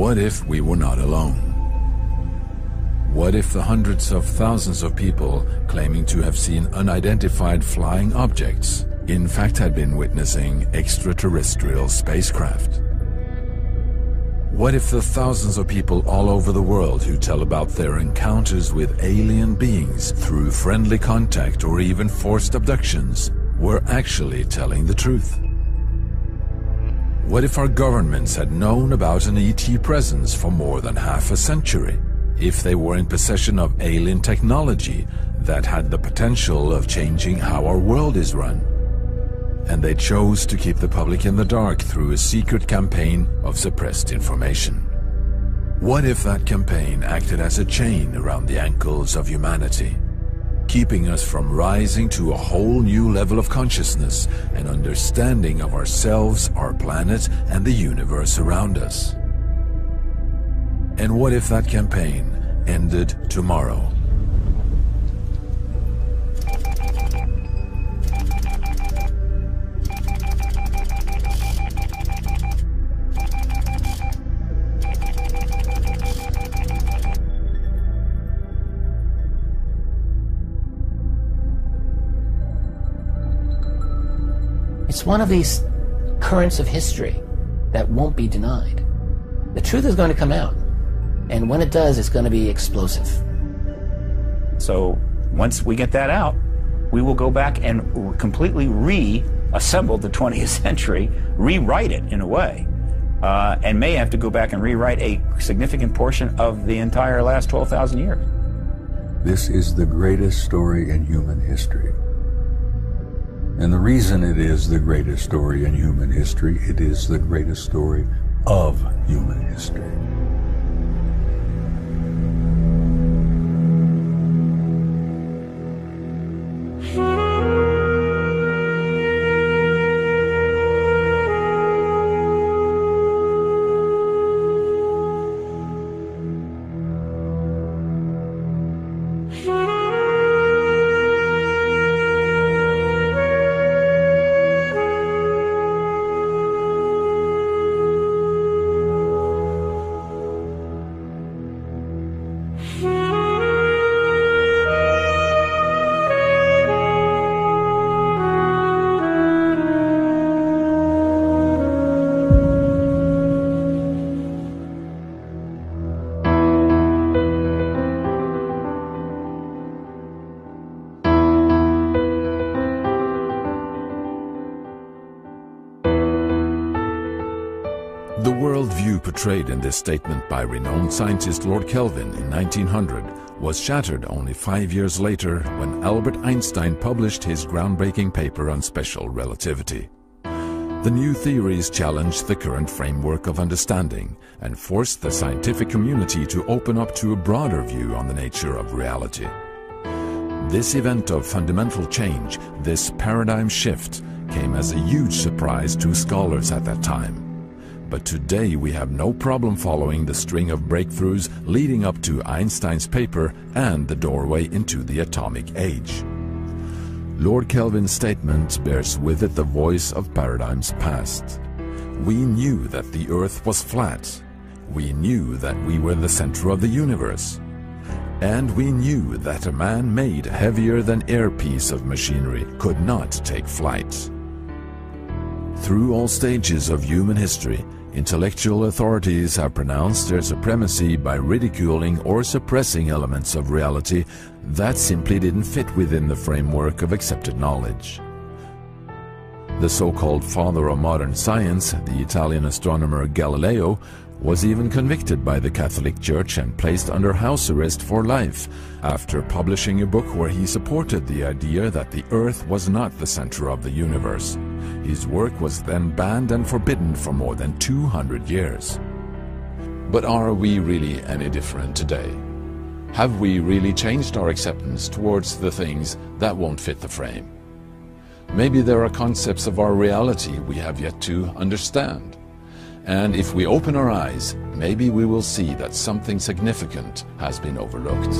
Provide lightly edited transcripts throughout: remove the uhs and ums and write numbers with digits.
What if we were not alone? What if the hundreds of thousands of people claiming to have seen unidentified flying objects in fact had been witnessing extraterrestrial spacecraft? What if the thousands of people all over the world who tell about their encounters with alien beings through friendly contact or even forced abductions were actually telling the truth? What if our governments had known about an ET presence for more than half a century? If they were in possession of alien technology that had the potential of changing how our world is run, and they chose to keep the public in the dark through a secret campaign of suppressed information? What if that campaign acted as a chain around the ankles of humanity, keeping us from rising to a whole new level of consciousness and understanding of ourselves, our planet, and the universe around us? And what if that campaign ended tomorrow? It's one of these currents of history that won't be denied. The truth is going to come out, and when it does, it's going to be explosive. So once we get that out, we will go back and completely reassemble the 20th century, rewrite it in a way, and may have to go back and rewrite a significant portion of the entire last 12,000 years. This is the greatest story in human history. And the reason it is the greatest story in human history, it is the greatest story of human history. The worldview portrayed in this statement by renowned scientist Lord Kelvin in 1900 was shattered only 5 years later when Albert Einstein published his groundbreaking paper on special relativity. The new theories challenged the current framework of understanding and forced the scientific community to open up to a broader view on the nature of reality. This event of fundamental change, this paradigm shift, came as a huge surprise to scholars at that time. But today we have no problem following the string of breakthroughs leading up to Einstein's paper and the doorway into the atomic age. Lord Kelvin's statement bears with it the voice of paradigms past. We knew that the Earth was flat. We knew that we were the center of the universe. And we knew that a man-made heavier-than-air piece of machinery could not take flight. Through all stages of human history, intellectual authorities have pronounced their supremacy by ridiculing or suppressing elements of reality that simply didn't fit within the framework of accepted knowledge. The so-called father of modern science, the Italian astronomer Galileo, was even convicted by the Catholic Church and placed under house arrest for life after publishing a book where he supported the idea that the Earth was not the center of the universe. His work was then banned and forbidden for more than 200 years. But are we really any different today? Have we really changed our acceptance towards the things that won't fit the frame? Maybe there are concepts of our reality we have yet to understand. And if we open our eyes, maybe we will see that something significant has been overlooked.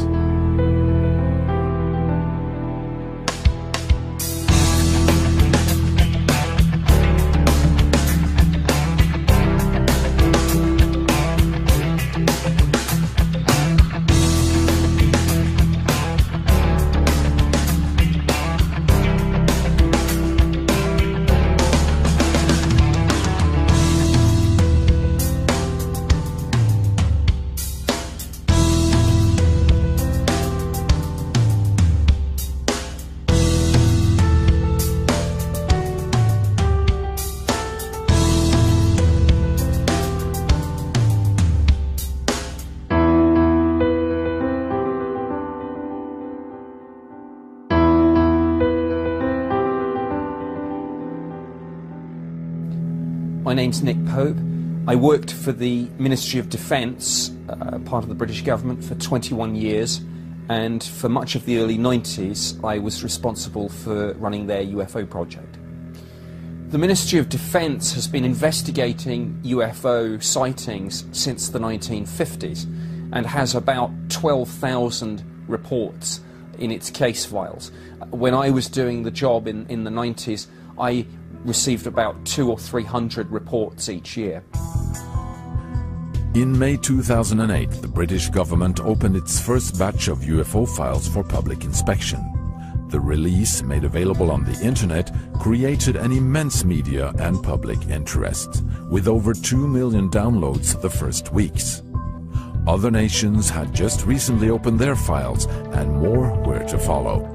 My name's Nick Pope. I worked for the Ministry of Defence, part of the British government, for 21 years, and for much of the early 90s I was responsible for running their UFO project. The Ministry of Defence has been investigating UFO sightings since the 1950s and has about 12,000 reports in its case files. When I was doing the job in the 90s, I received about 200 or 300 reports each year. In May 2008, the British government opened its first batch of UFO files for public inspection. The release, made available on the internet, created an immense media and public interest, with over 2 million downloads the first weeks. Other nations had just recently opened their files, and more were to follow.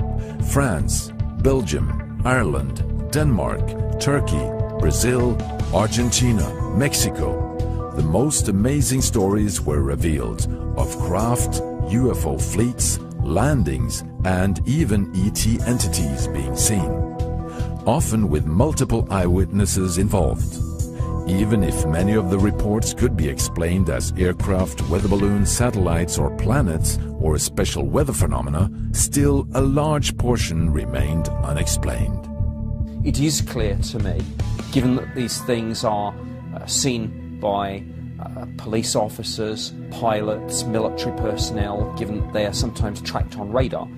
France, Belgium, Ireland, Denmark, Turkey, Brazil, Argentina, Mexico. The most amazing stories were revealed of craft, UFO fleets, landings, and even ET entities being seen, often with multiple eyewitnesses involved. Even if many of the reports could be explained as aircraft, weather balloons, satellites, or planets, or special weather phenomena, still a large portion remained unexplained. It is clear to me, given that these things are seen by police officers, pilots, military personnel, given that they are sometimes tracked on radar,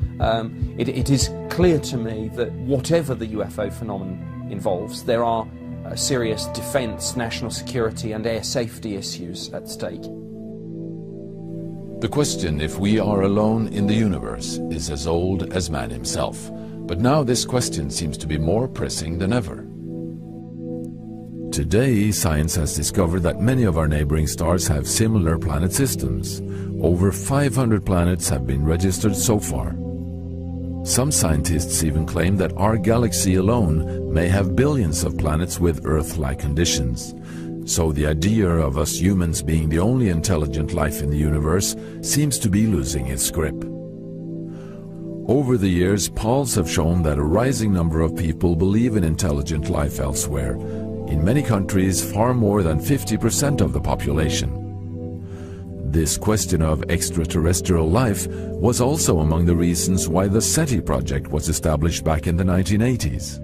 it is clear to me that whatever the UFO phenomenon involves, there are serious defence, national security and air safety issues at stake. The question if we are alone in the universe is as old as man himself, but now this question seems to be more pressing than ever. Today, science has discovered that many of our neighboring stars have similar planet systems. Over 500 planets have been registered so far. Some scientists even claim that our galaxy alone may have billions of planets with Earth-like conditions. So the idea of us humans being the only intelligent life in the universe seems to be losing its grip. Over the years, polls have shown that a rising number of people believe in intelligent life elsewhere. In many countries, far more than 50% of the population. This question of extraterrestrial life was also among the reasons why the SETI project was established back in the 1980s.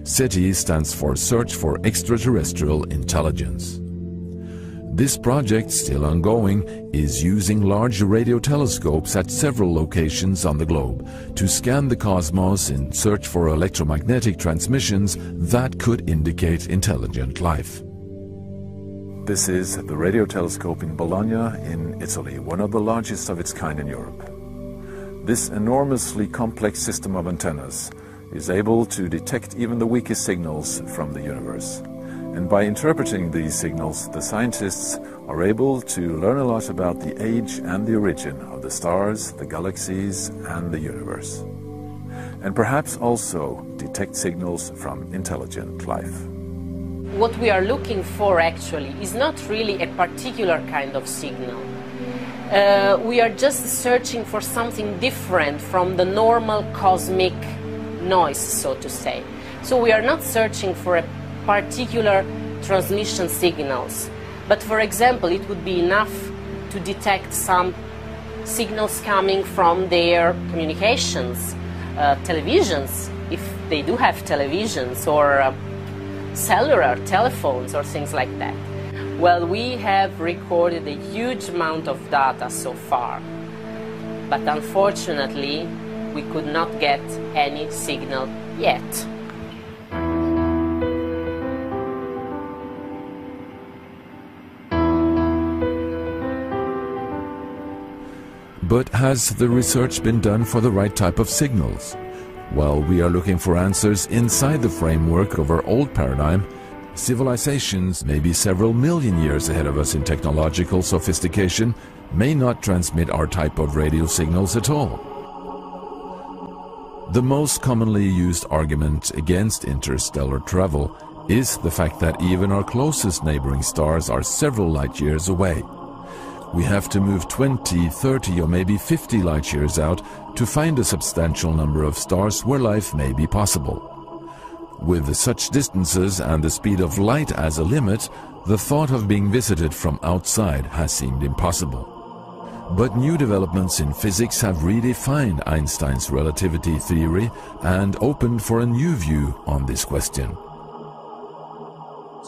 SETI stands for Search for Extraterrestrial Intelligence. This project, still ongoing, is using large radio telescopes at several locations on the globe to scan the cosmos in search for electromagnetic transmissions that could indicate intelligent life. This is the radio telescope in Bologna in Italy, one of the largest of its kind in Europe. This enormously complex system of antennas is able to detect even the weakest signals from the universe. And by interpreting these signals, the scientists are able to learn a lot about the age and the origin of the stars, the galaxies, and the universe. And perhaps also detect signals from intelligent life. What we are looking for actually is not really a particular kind of signal. We are just searching for something different from the normal cosmic noise, so to say. So we are not searching for a particular transmission signals, but for example it would be enough to detect some signals coming from their communications, televisions, if they do have televisions, or cellular telephones or things like that. Well, we have recorded a huge amount of data so far, but unfortunately we could not get any signal yet. But has the research been done for the right type of signals? While we are looking for answers inside the framework of our old paradigm, civilizations maybe several million years ahead of us in technological sophistication may not transmit our type of radio signals at all. The most commonly used argument against interstellar travel is the fact that even our closest neighboring stars are several light years away. We have to move 20, 30 or maybe 50 light years out to find a substantial number of stars where life may be possible. With such distances and the speed of light as a limit, the thought of being visited from outside has seemed impossible. But new developments in physics have redefined Einstein's relativity theory and opened for a new view on this question.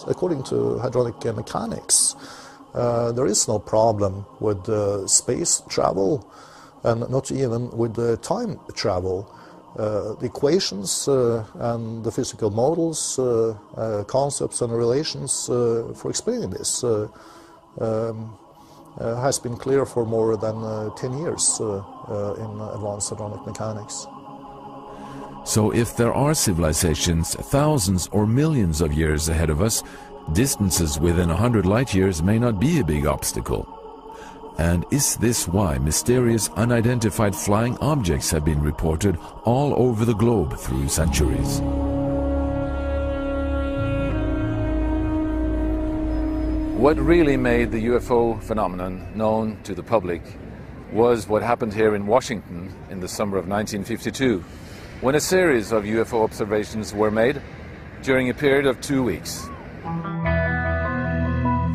According to hydraulic mechanics, there is no problem with space travel and not even with time travel. The equations and the physical models, concepts and relations for explaining this has been clear for more than 10 years in advanced hydraulic mechanics. So if there are civilizations thousands or millions of years ahead of us, distances within 100 light years may not be a big obstacle. And is this why mysterious unidentified flying objects have been reported all over the globe through centuries? What really made the UFO phenomenon known to the public was what happened here in Washington in the summer of 1952, when a series of UFO observations were made during a period of 2 weeks.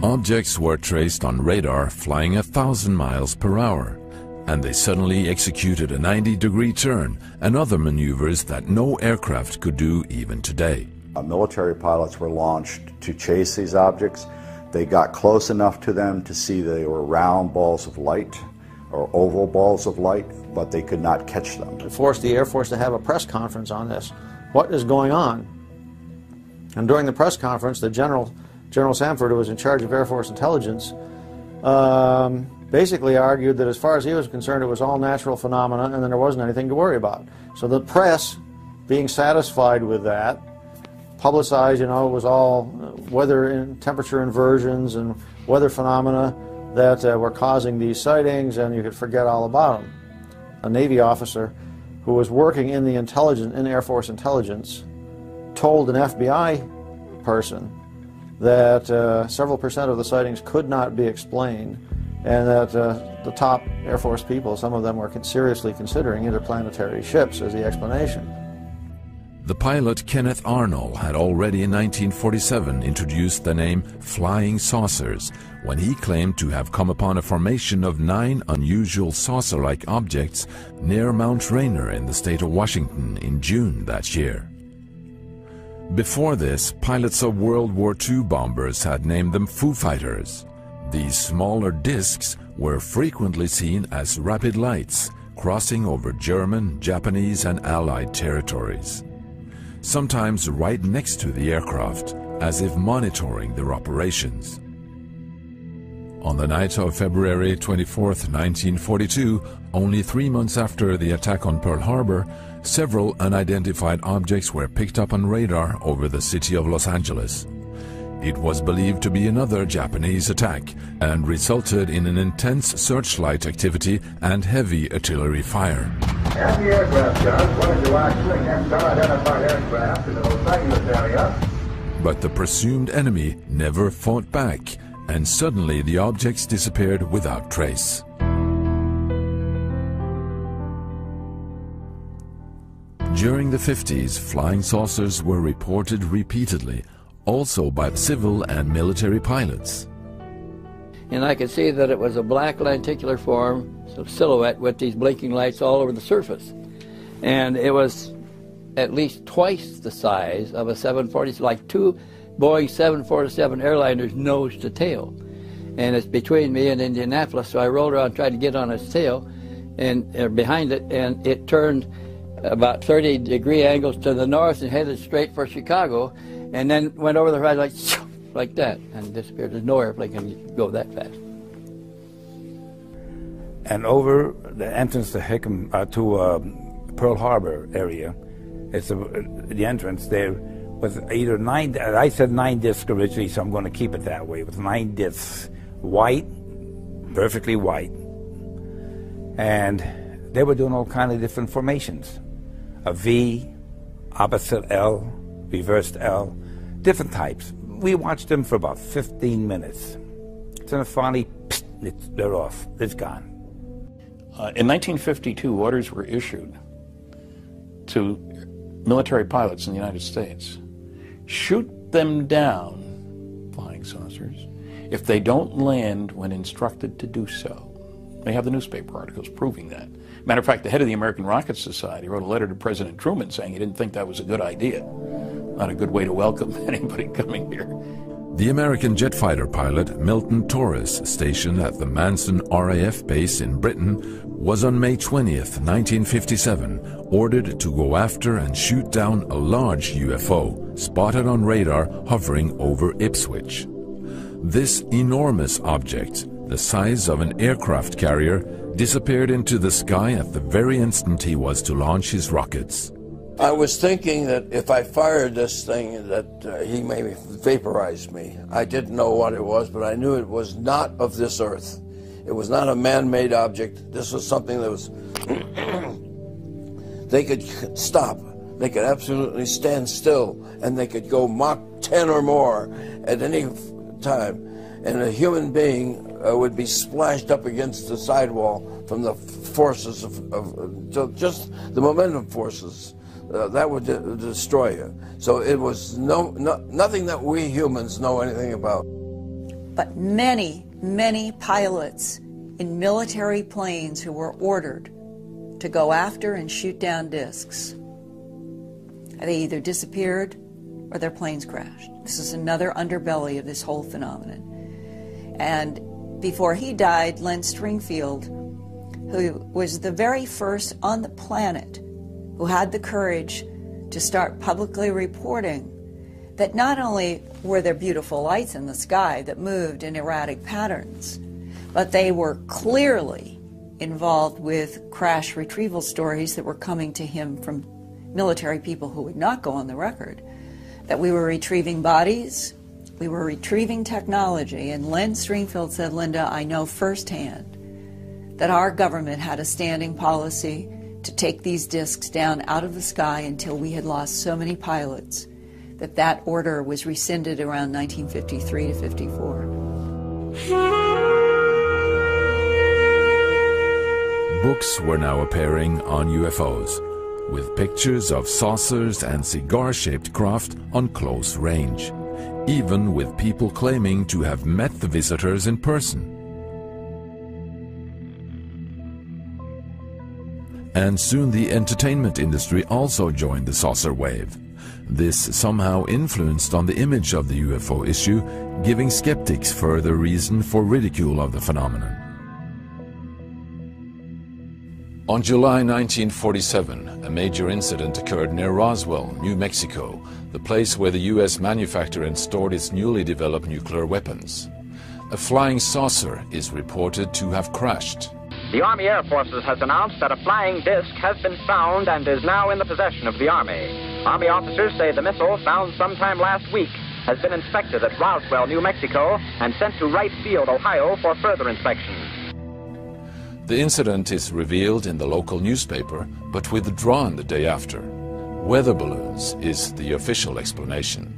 Objects were traced on radar flying 1,000 miles per hour, and they suddenly executed a 90-degree turn and other maneuvers that no aircraft could do even today. Military pilots were launched to chase these objects. They got close enough to them to see they were round balls of light or oval balls of light, but they could not catch them. It forced the Air Force to have a press conference on this. What is going on? And during the press conference, the General Samford, who was in charge of Air Force intelligence, basically argued that as far as he was concerned, it was all natural phenomena and then there wasn't anything to worry about. So the press, being satisfied with that, publicized, it was all weather and temperature inversions and weather phenomena that were causing these sightings, and you could forget all about them. A Navy officer who was working in the Air Force intelligence told an FBI person that several percent of the sightings could not be explained, and that the top Air Force people, some of them were seriously considering interplanetary ships as the explanation. The pilot Kenneth Arnold had already in 1947 introduced the name flying saucers when he claimed to have come upon a formation of 9 unusual saucer-like objects near Mount Rainier in the state of Washington in June that year. Before this, pilots of World War II bombers had named them Foo Fighters. These smaller discs were frequently seen as rapid lights crossing over German, Japanese and Allied territories, sometimes right next to the aircraft, as if monitoring their operations. On the night of February 24, 1942, only 3 months after the attack on Pearl Harbor, several unidentified objects were picked up on radar over the city of Los Angeles. It was believed to be another Japanese attack and resulted in an intense searchlight activity and heavy artillery fire. Anti-aircraft guns wanted to action against unidentified aircraft in the Los Angeles area. But the presumed enemy never fought back, and suddenly the objects disappeared without trace. During the 50s, flying saucers were reported repeatedly, also by civil and military pilots. And I could see that it was a black lenticular form, so silhouette with these blinking lights all over the surface. And it was at least twice the size of a 747, like 2 Boeing 747 airliners nose to tail. And it's between me and Indianapolis, so I rolled around and tried to get on its tail and behind it, and it turned about 30-degree angles to the north and headed straight for Chicago, and then went over the horizon like that and disappeared. There's no airplane can go that fast. And over the entrance to Pearl Harbor area, it's the entrance there was either 9. I said 9 discs originally, so I'm going to keep it that way. It was 9 discs, white, perfectly white, and they were doing all kinds of different formations: a V, opposite L, reversed L, different types. We watched them for about 15 minutes. Then finally, they're off. It's gone. In 1952, orders were issued to military pilots in the United States shoot them down, flying saucers, if they don't land when instructed to do so. They have the newspaper articles proving that. Matter of fact, the head of the American Rocket Society wrote a letter to President Truman saying he didn't think that was a good idea. Not a good way to welcome anybody coming here. The American jet fighter pilot Milton Torres, stationed at the Manson RAF base in Britain, was on May 20th, 1957, ordered to go after and shoot down a large UFO spotted on radar hovering over Ipswich. This enormous object, the size of an aircraft carrier, disappeared into the sky at the very instant he was to launch his rockets. I was thinking that if I fired this thing that he may vaporize me. I didn't know what it was, but I knew it was not of this earth. It was not a man-made object. This was something that was... They could stop. They could absolutely stand still, and they could go Mach 10 or more at any time. And a human being would be splashed up against the sidewall from the forces of just the momentum forces. That would destroy you. So it was nothing that we humans know anything about. But many, many pilots in military planes who were ordered to go after and shoot down discs, they either disappeared or their planes crashed. This is another underbelly of this whole phenomenon. And before he died, Len Stringfield, who was the very first on the planet who had the courage to start publicly reporting that not only were there beautiful lights in the sky that moved in erratic patterns, but they were clearly involved with crash retrieval stories that were coming to him from military people who would not go on the record, that we were retrieving bodies, we were retrieving technology. And Len Stringfield said, "Linda, I know firsthand that our government had a standing policy to take these discs down out of the sky until we had lost so many pilots that order was rescinded around 1953 to 54. Books were now appearing on UFOs, with pictures of saucers and cigar-shaped craft on close range, even with people claiming to have met the visitors in person. And soon the entertainment industry also joined the saucer wave. This somehow influenced on the image of the UFO issue, giving skeptics further reason for ridicule of the phenomenon. On July 1947, a major incident occurred near Roswell, New Mexico, the place where the U.S. manufactured and stored its newly developed nuclear weapons. A flying saucer is reported to have crashed. The Army Air Forces has announced that a flying disc has been found and is now in the possession of the Army. Army officers say the missile, found sometime last week, has been inspected at Roswell, New Mexico, and sent to Wright Field, Ohio, for further inspection. The incident is revealed in the local newspaper, but withdrawn the day after. Weather balloons is the official explanation.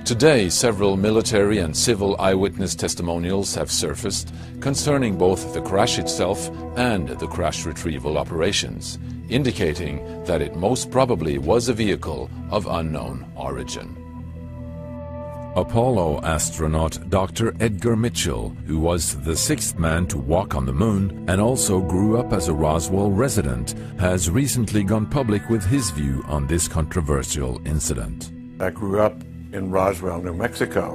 Today, several military and civil eyewitness testimonials have surfaced concerning both the crash itself and the crash retrieval operations, indicating that it most probably was a vehicle of unknown origin. Apollo astronaut Dr. Edgar Mitchell, who was the sixth man to walk on the moon and also grew up as a Roswell resident, has recently gone public with his view on this controversial incident. I grew up in Roswell, New Mexico,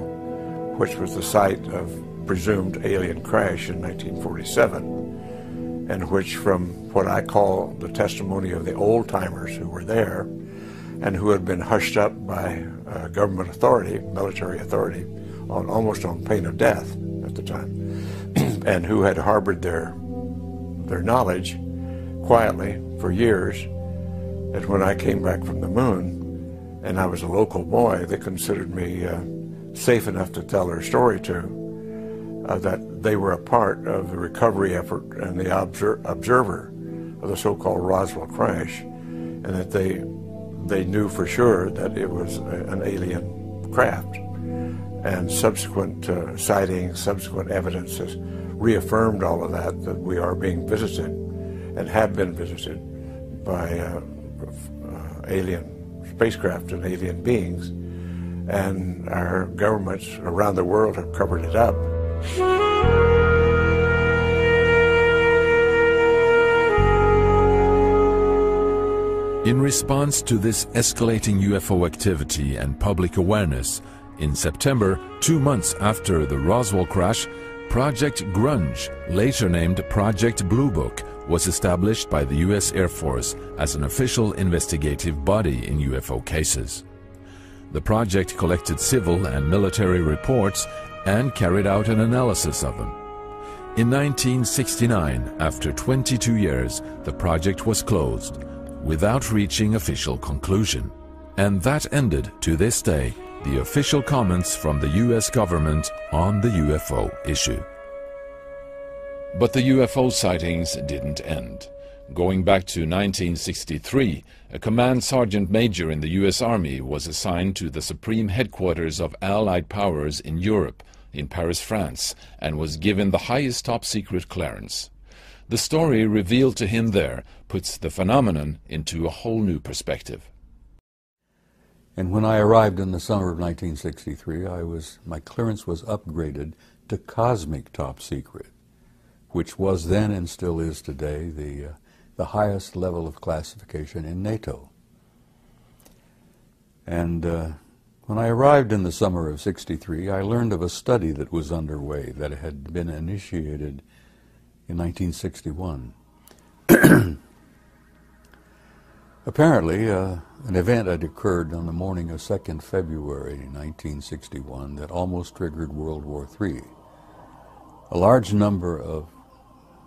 which was the site of presumed alien crash in 1947, and which, from what I call the testimony of the old-timers who were there and who had been hushed up by government authority, military authority, almost on pain of death at the time, and who had harbored their knowledge quietly for years, that when I came back from the moon, and I was a local boy, they considered me safe enough to tell their story to, that they were a part of the recovery effort and the observer of the so-called Roswell crash, and that they knew for sure that it was an alien craft. And subsequent sightings, subsequent evidence has reaffirmed all of that we are being visited and have been visited by alien spacecraft and alien beings and our governments around the world have covered it up. In response to this escalating UFO activity and public awareness, in September, 2 months after the Roswell crash, Project Grunge, later named Project Blue Book, was established by the U.S. Air Force as an official investigative body in UFO cases. The project collected civil and military reports and carried out an analysis of them. In 1969, after 22 years, the project was closed, without reaching official conclusion. And that ended, to this day, the official comments from the U.S. government on the UFO issue. But the UFO sightings didn't end. Going back to 1963, a command sergeant major in the U.S. Army was assigned to the supreme headquarters of Allied powers in Europe, in Paris, France, and was given the highest top-secret clearance. The story revealed to him there puts the phenomenon into a whole new perspective. And when I arrived in the summer of 1963, my clearance was upgraded to cosmic top secret, which was then and still is today the highest level of classification in NATO. And when I arrived in the summer of '63, I learned of a study that was underway that had been initiated in 1961. Apparently, an event had occurred on the morning of 2nd February 1961 that almost triggered World War III. A large number of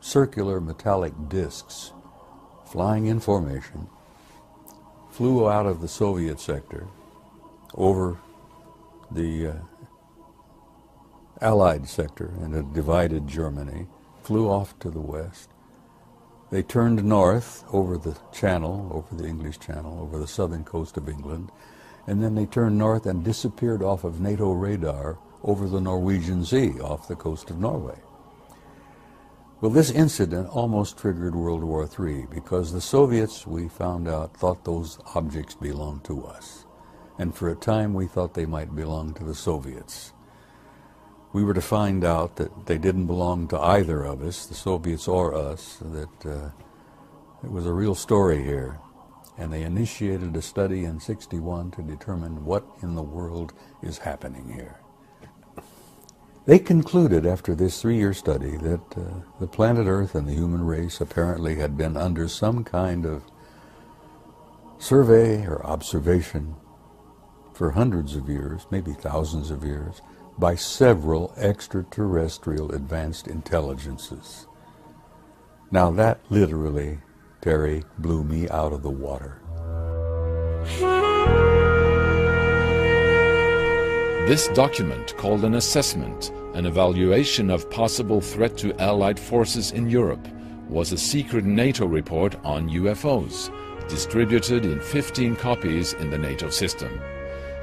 circular metallic discs flying in formation flew out of the Soviet sector over the Allied sector and had divided Germany, flew off to the west. They turned north over the Channel, over the English Channel, over the southern coast of England, and then they turned north and disappeared off of NATO radar over the Norwegian Sea, off the coast of Norway. Well, this incident almost triggered World War III because the Soviets, we found out, thought those objects belonged to us. And for a time we thought they might belong to the Soviets. We were to find out that they didn't belong to either of us, the Soviets or us, that it was a real story here. And they initiated a study in '61 to determine what in the world is happening here. They concluded after this 3-year study that the planet Earth and the human race apparently had been under some kind of survey or observation for hundreds of years, maybe thousands of years, by several extraterrestrial advanced intelligences. Now that literally, Terry, blew me out of the water. This document, called an assessment, an evaluation of possible threat to Allied forces in Europe, was a secret NATO report on UFOs, distributed in 15 copies in the NATO system.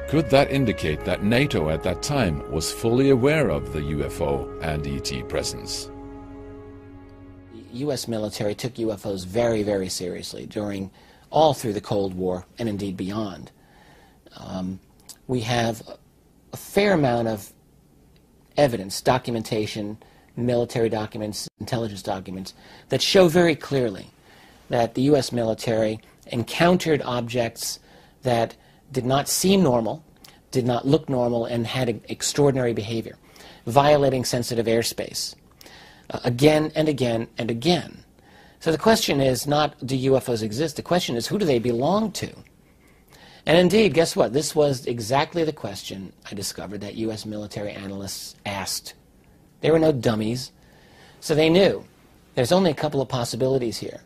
Could that indicate that NATO at that time was fully aware of the UFO and ET presence? The U.S. military took UFOs very, very seriously all through the Cold War and indeed beyond. We have a fair amount of evidence, documentation, military documents, intelligence documents, that show very clearly that the U.S. military encountered objects that did not seem normal, did not look normal, and had extraordinary behavior, violating sensitive airspace, again and again and again. So the question is not, do UFOs exist? The question is, who do they belong to? And indeed, guess what? This was exactly the question I discovered that U.S. military analysts asked. There were no dummies. So they knew there's only a couple of possibilities here.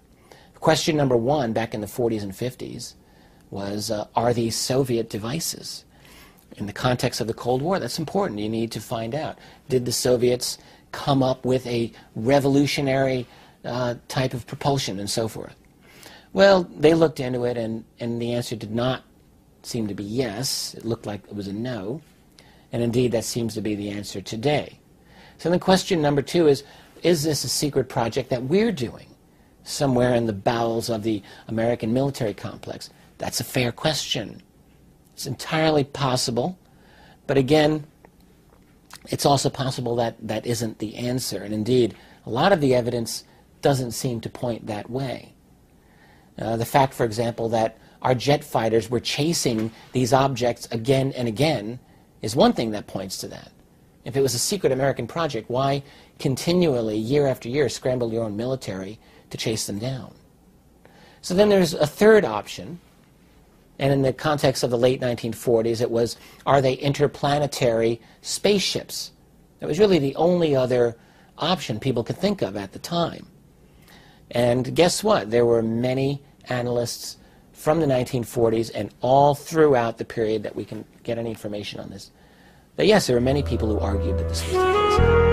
Question number one, back in the 40s and 50s, was, are these Soviet devices? In the context of the Cold War, that's important. You need to find out. Did the Soviets come up with a revolutionary type of propulsion and so forth? Well, they looked into it, and the answer did not seem to be yes. It looked like it was a no. And indeed, that seems to be the answer today. So then question number two is this a secret project that we're doing somewhere in the bowels of the American military complex? That's a fair question. It's entirely possible But again, it's also possible that that isn't the answer. And indeed, a lot of the evidence doesn't seem to point that way. The fact, for example, that our jet fighters were chasing these objects again and again is one thing that points to that. If it was a secret American project, why continually, year after year, scramble your own military to chase them down? So then there's a third option, and in the context of the late 1940s, it was, are they interplanetary spaceships? That was really the only other option people could think of at the time. And guess what? There were many analysts from the 1940s and all throughout the period that we can get any information on this, that yes, there were many people who argued that this was the case.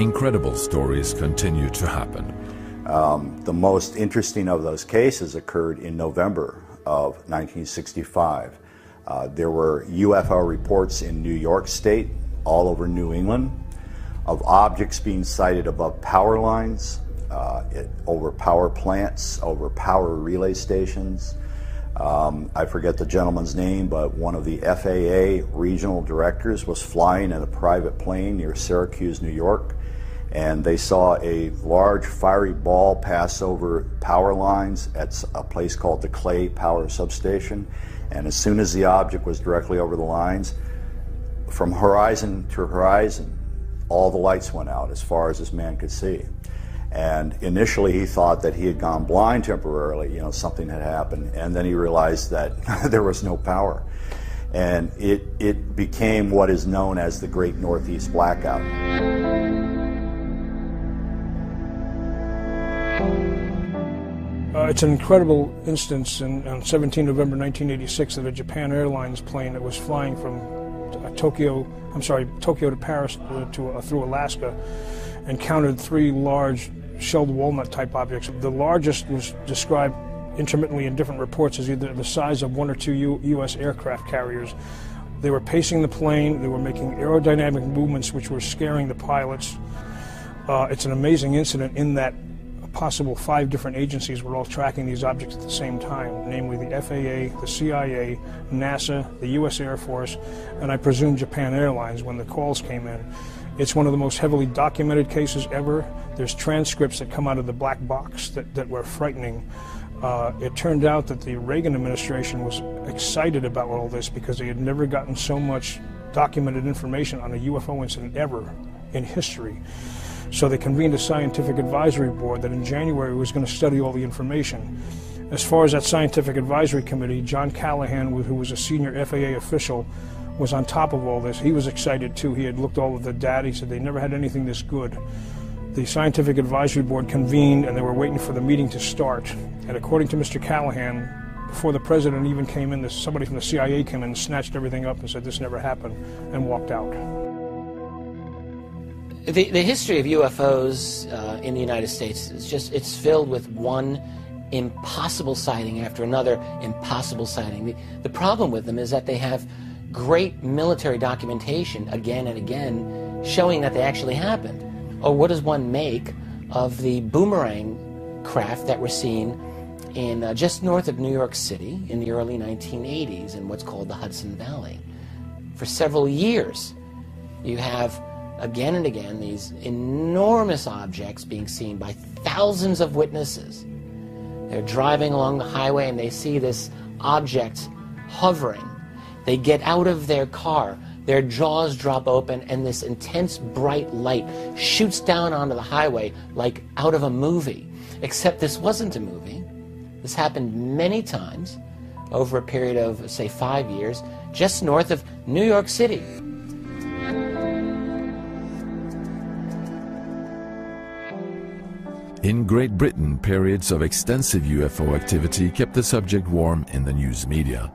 Incredible stories continue to happen. The most interesting of those cases occurred in November of 1965. There were UFO reports in New York State, all over New England, of objects being sighted above power lines, over power plants, over power relay stations. I forget the gentleman's name, but one of the FAA regional directors was flying in a private plane near Syracuse, New York, and they saw a large fiery ball pass over power lines at a place called the Clay Power Substation. And as soon as the object was directly over the lines, from horizon to horizon, all the lights went out as far as this man could see. And initially he thought that he had gone blind temporarily, you know, something had happened, and then he realized that there was no power. And it became what is known as the Great Northeast Blackout. It's an incredible instance on 17 November 1986 that a Japan Airlines plane that was flying from Tokyo to Paris through Alaska encountered three large shelled walnut type objects. The largest was described intermittently in different reports as either the size of one or two U.S. aircraft carriers. They were pacing the plane, they were making aerodynamic movements which were scaring the pilots. It's an amazing incident in that possible 5 different agencies were all tracking these objects at the same time, namely the FAA, the CIA, NASA, the U.S. Air Force, and I presume Japan Airlines when the calls came in. It's one of the most heavily documented cases ever. There's transcripts that come out of the black box that were frightening. It turned out that the Reagan administration was excited about all this because they had never gotten so much documented information on a UFO incident ever in history. So they convened a scientific advisory board that in January was going to study all the information. As far as that scientific advisory committee, John Callahan, who was a senior FAA official, was on top of all this. He was excited too. He had looked all of the data. He said they never had anything this good. The scientific advisory board convened and they were waiting for the meeting to start. And according to Mr. Callahan, before the president even came in, somebody from the CIA came in and snatched everything up and said this never happened and walked out. The history of UFOs in the United States is it's filled with one impossible sighting after another impossible sighting. The problem with them is that they have great military documentation again and again showing that they actually happened. Or what does one make of the boomerang craft that were seen in just north of New York City in the early 1980s in what's called the Hudson Valley? For several years you have again and again these enormous objects being seen by thousands of witnesses. They're driving along the highway and they see this object hovering. They get out of their car, their jaws drop open, and this intense bright light shoots down onto the highway like out of a movie. Except this wasn't a movie. This happened many times over a period of, say, 5 years, just north of New York City. In Great Britain, periods of extensive UFO activity kept the subject warm in the news media.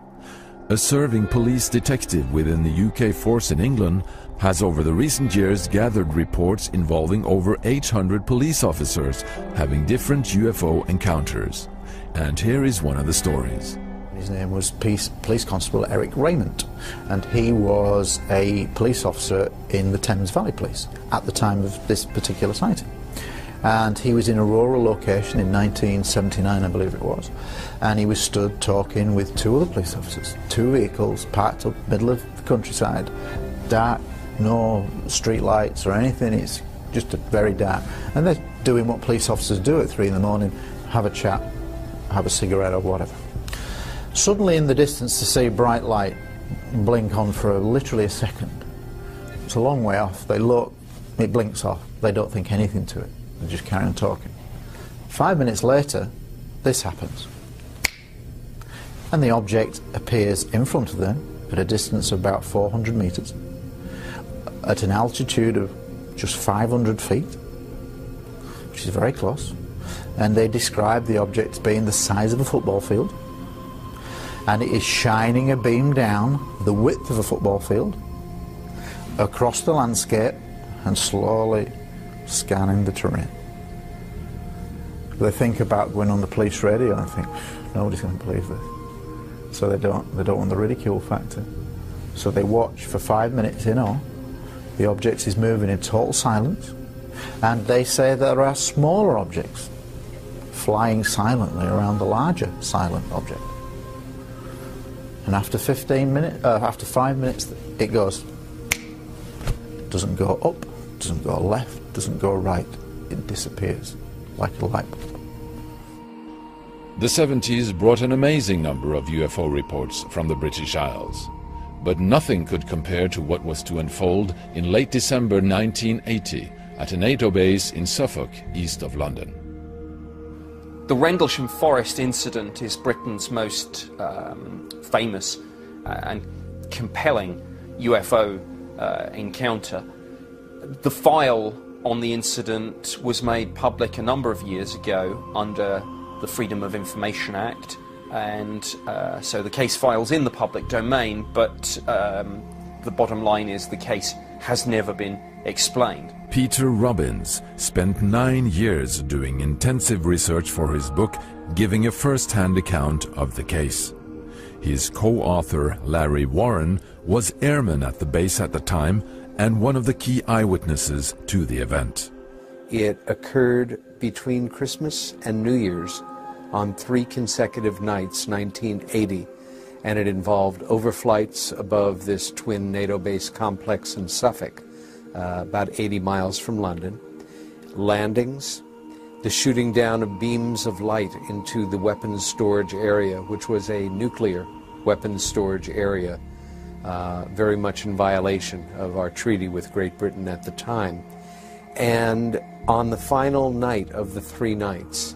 A serving police detective within the UK force in England has over the recent years gathered reports involving over 800 police officers having different UFO encounters. And here is one of the stories. His name was Police Constable Eric Raymond, and he was a police officer in the Thames Valley Police at the time of this particular sighting. And he was in a rural location in 1979, I believe it was, and he was stood talking with two other police officers. Two vehicles parked up middle of the countryside, dark, no street lights or anything, it's just very dark. And they're doing what police officers do at 3 in the morning, have a chat, have a cigarette or whatever. Suddenly in the distance they see a bright light blink on for literally a second. It's a long way off, they look, it blinks off, they don't think anything to it. They just carry on talking. 5 minutes later, this happens. And the object appears in front of them at a distance of about 400 meters, at an altitude of just 500 feet, which is very close. And they describe the object as being the size of a football field. And it is shining a beam down the width of a football field, across the landscape, and slowly scanning the terrain. They think about going on the police radio and think, nobody's going to believe this. So they don't want the ridicule factor. So they watch for 5 minutes in awe. The object is moving in total silence, and they say there are smaller objects flying silently around the larger silent object. And after 5 minutes, it goes. It doesn't go up, doesn't go left, doesn't go right. It disappears like a light bulb. The 70s brought an amazing number of UFO reports from the British Isles. But nothing could compare to what was to unfold in late December 1980 at a NATO base in Suffolk, east of London. The Rendlesham Forest incident is Britain's most famous and compelling UFO encounter. The file on the incident was made public a number of years ago under the Freedom of Information Act, and so the case file's in the public domain, but the bottom line is the case has never been explained. Peter Robbins spent 9 years doing intensive research for his book, giving a first-hand account of the case. His co-author, Larry Warren, was airman at the base at the time and one of the key eyewitnesses to the event. It occurred between Christmas and New Year's on 3 consecutive nights, 1980, and it involved overflights above this twin NATO base complex in Suffolk, about 80 miles from London, landings, the shooting down of beams of light into the weapons storage area, which was a nuclear weapons storage area, very much in violation of our treaty with Great Britain at the time. And on the final night of the 3 nights,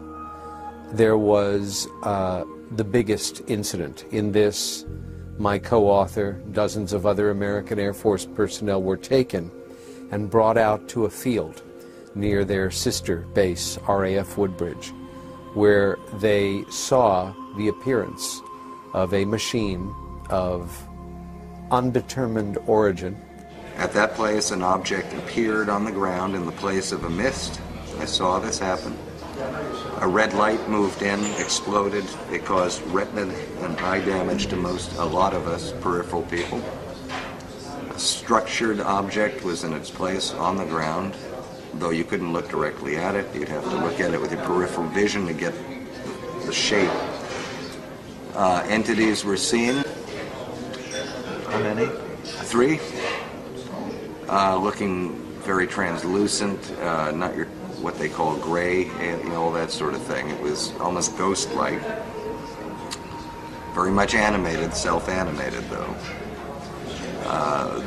there was the biggest incident. In this, my co-author, dozens of other American Air Force personnel were taken and brought out to a field near their sister base, RAF Woodbridge, where they saw the appearance of a machine of undetermined origin. At that place, an object appeared on the ground in the place of a mist. I saw this happen. A red light moved in, exploded. It caused retina and eye damage to a lot of us peripheral people. A structured object was in its place on the ground, though you couldn't look directly at it. You'd have to look at it with your peripheral vision to get the shape. Entities were seen. How many? 3. Looking very translucent, not your what they call gray, all that sort of thing. It was almost ghost-like. Very much animated, self-animated though.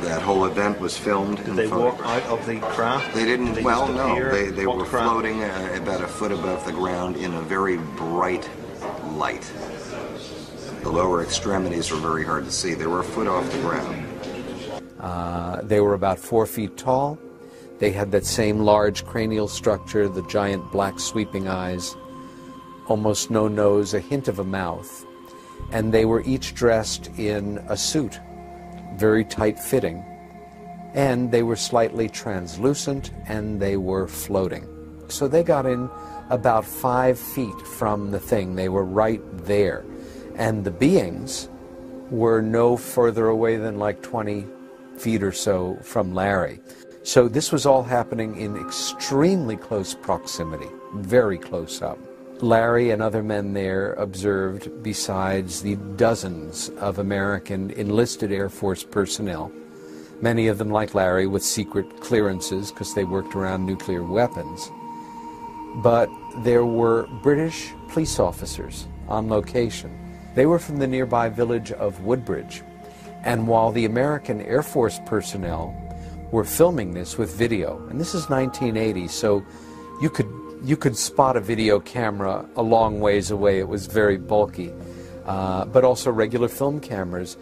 That whole event was filmed. Did they walk out of the craft? They didn't. Well, no. They were floating about a foot above the ground in a very bright light. The lower extremities were very hard to see. They were a foot off the ground. They were about 4 feet tall. They had that same large cranial structure, the giant black sweeping eyes, almost no nose, a hint of a mouth. And they were each dressed in a suit, very tight-fitting, and they were slightly translucent, and they were floating. So they got in about 5 feet from the thing. They were right there. And the beings were no further away than like 20 feet or so from Larry. So this was all happening in extremely close proximity, very close up. Larry and other men there observed, besides the dozens of American enlisted Air Force personnel, many of them like Larry with secret clearances because they worked around nuclear weapons. But there were British police officers on location. They were from the nearby village of Woodbridge. And while the American Air Force personnel were filming this with video, and this is 1980, so you could spot a video camera a long ways away. It was very bulky, but also regular film cameras.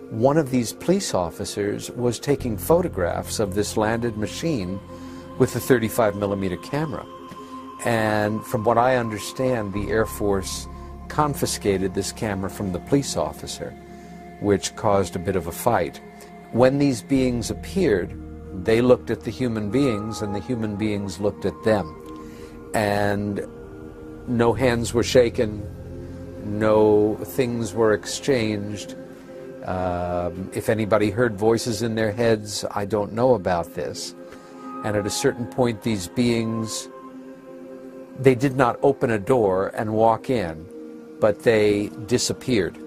One of these police officers was taking photographs of this landed machine with a 35mm camera. And from what I understand, the Air Force confiscated this camera from the police officer, which caused a bit of a fight. When these beings appeared, they looked at the human beings, and the human beings looked at them. And no hands were shaken, no things were exchanged. If anybody heard voices in their heads, I don't know about this. And at a certain point, these beings, they did not open a door and walk in, but they disappeared.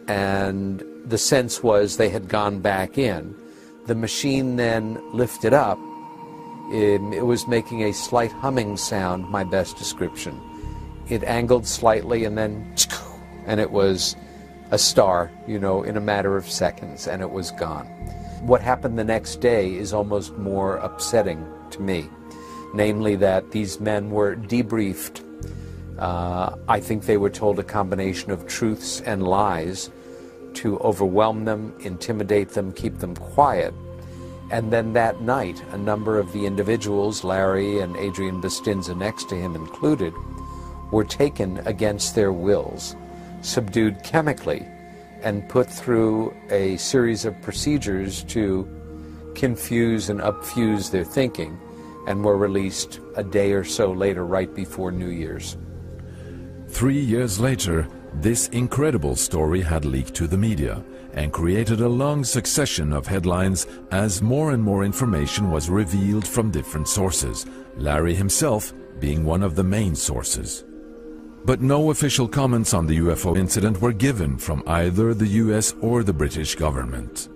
And the sense was they had gone back in. The machine then lifted up. It was making a slight humming sound, my best description. It angled slightly, and then, and it was a star, you know, in a matter of seconds, and it was gone. What happened the next day is almost more upsetting to me, namely that these men were debriefed. I think they were told a combination of truths and lies to overwhelm them, intimidate them, keep them quiet. And then that night, a number of the individuals, Larry and Adrian Bustinza next to him included, were taken against their wills, subdued chemically, and put through a series of procedures to confuse and upfuse their thinking, and were released a day or so later, right before New Year's. 3 years later, this incredible story had leaked to the media and created a long succession of headlines as more and more information was revealed from different sources, Larry himself being one of the main sources. But no official comments on the UFO incident were given from either the US or the British government.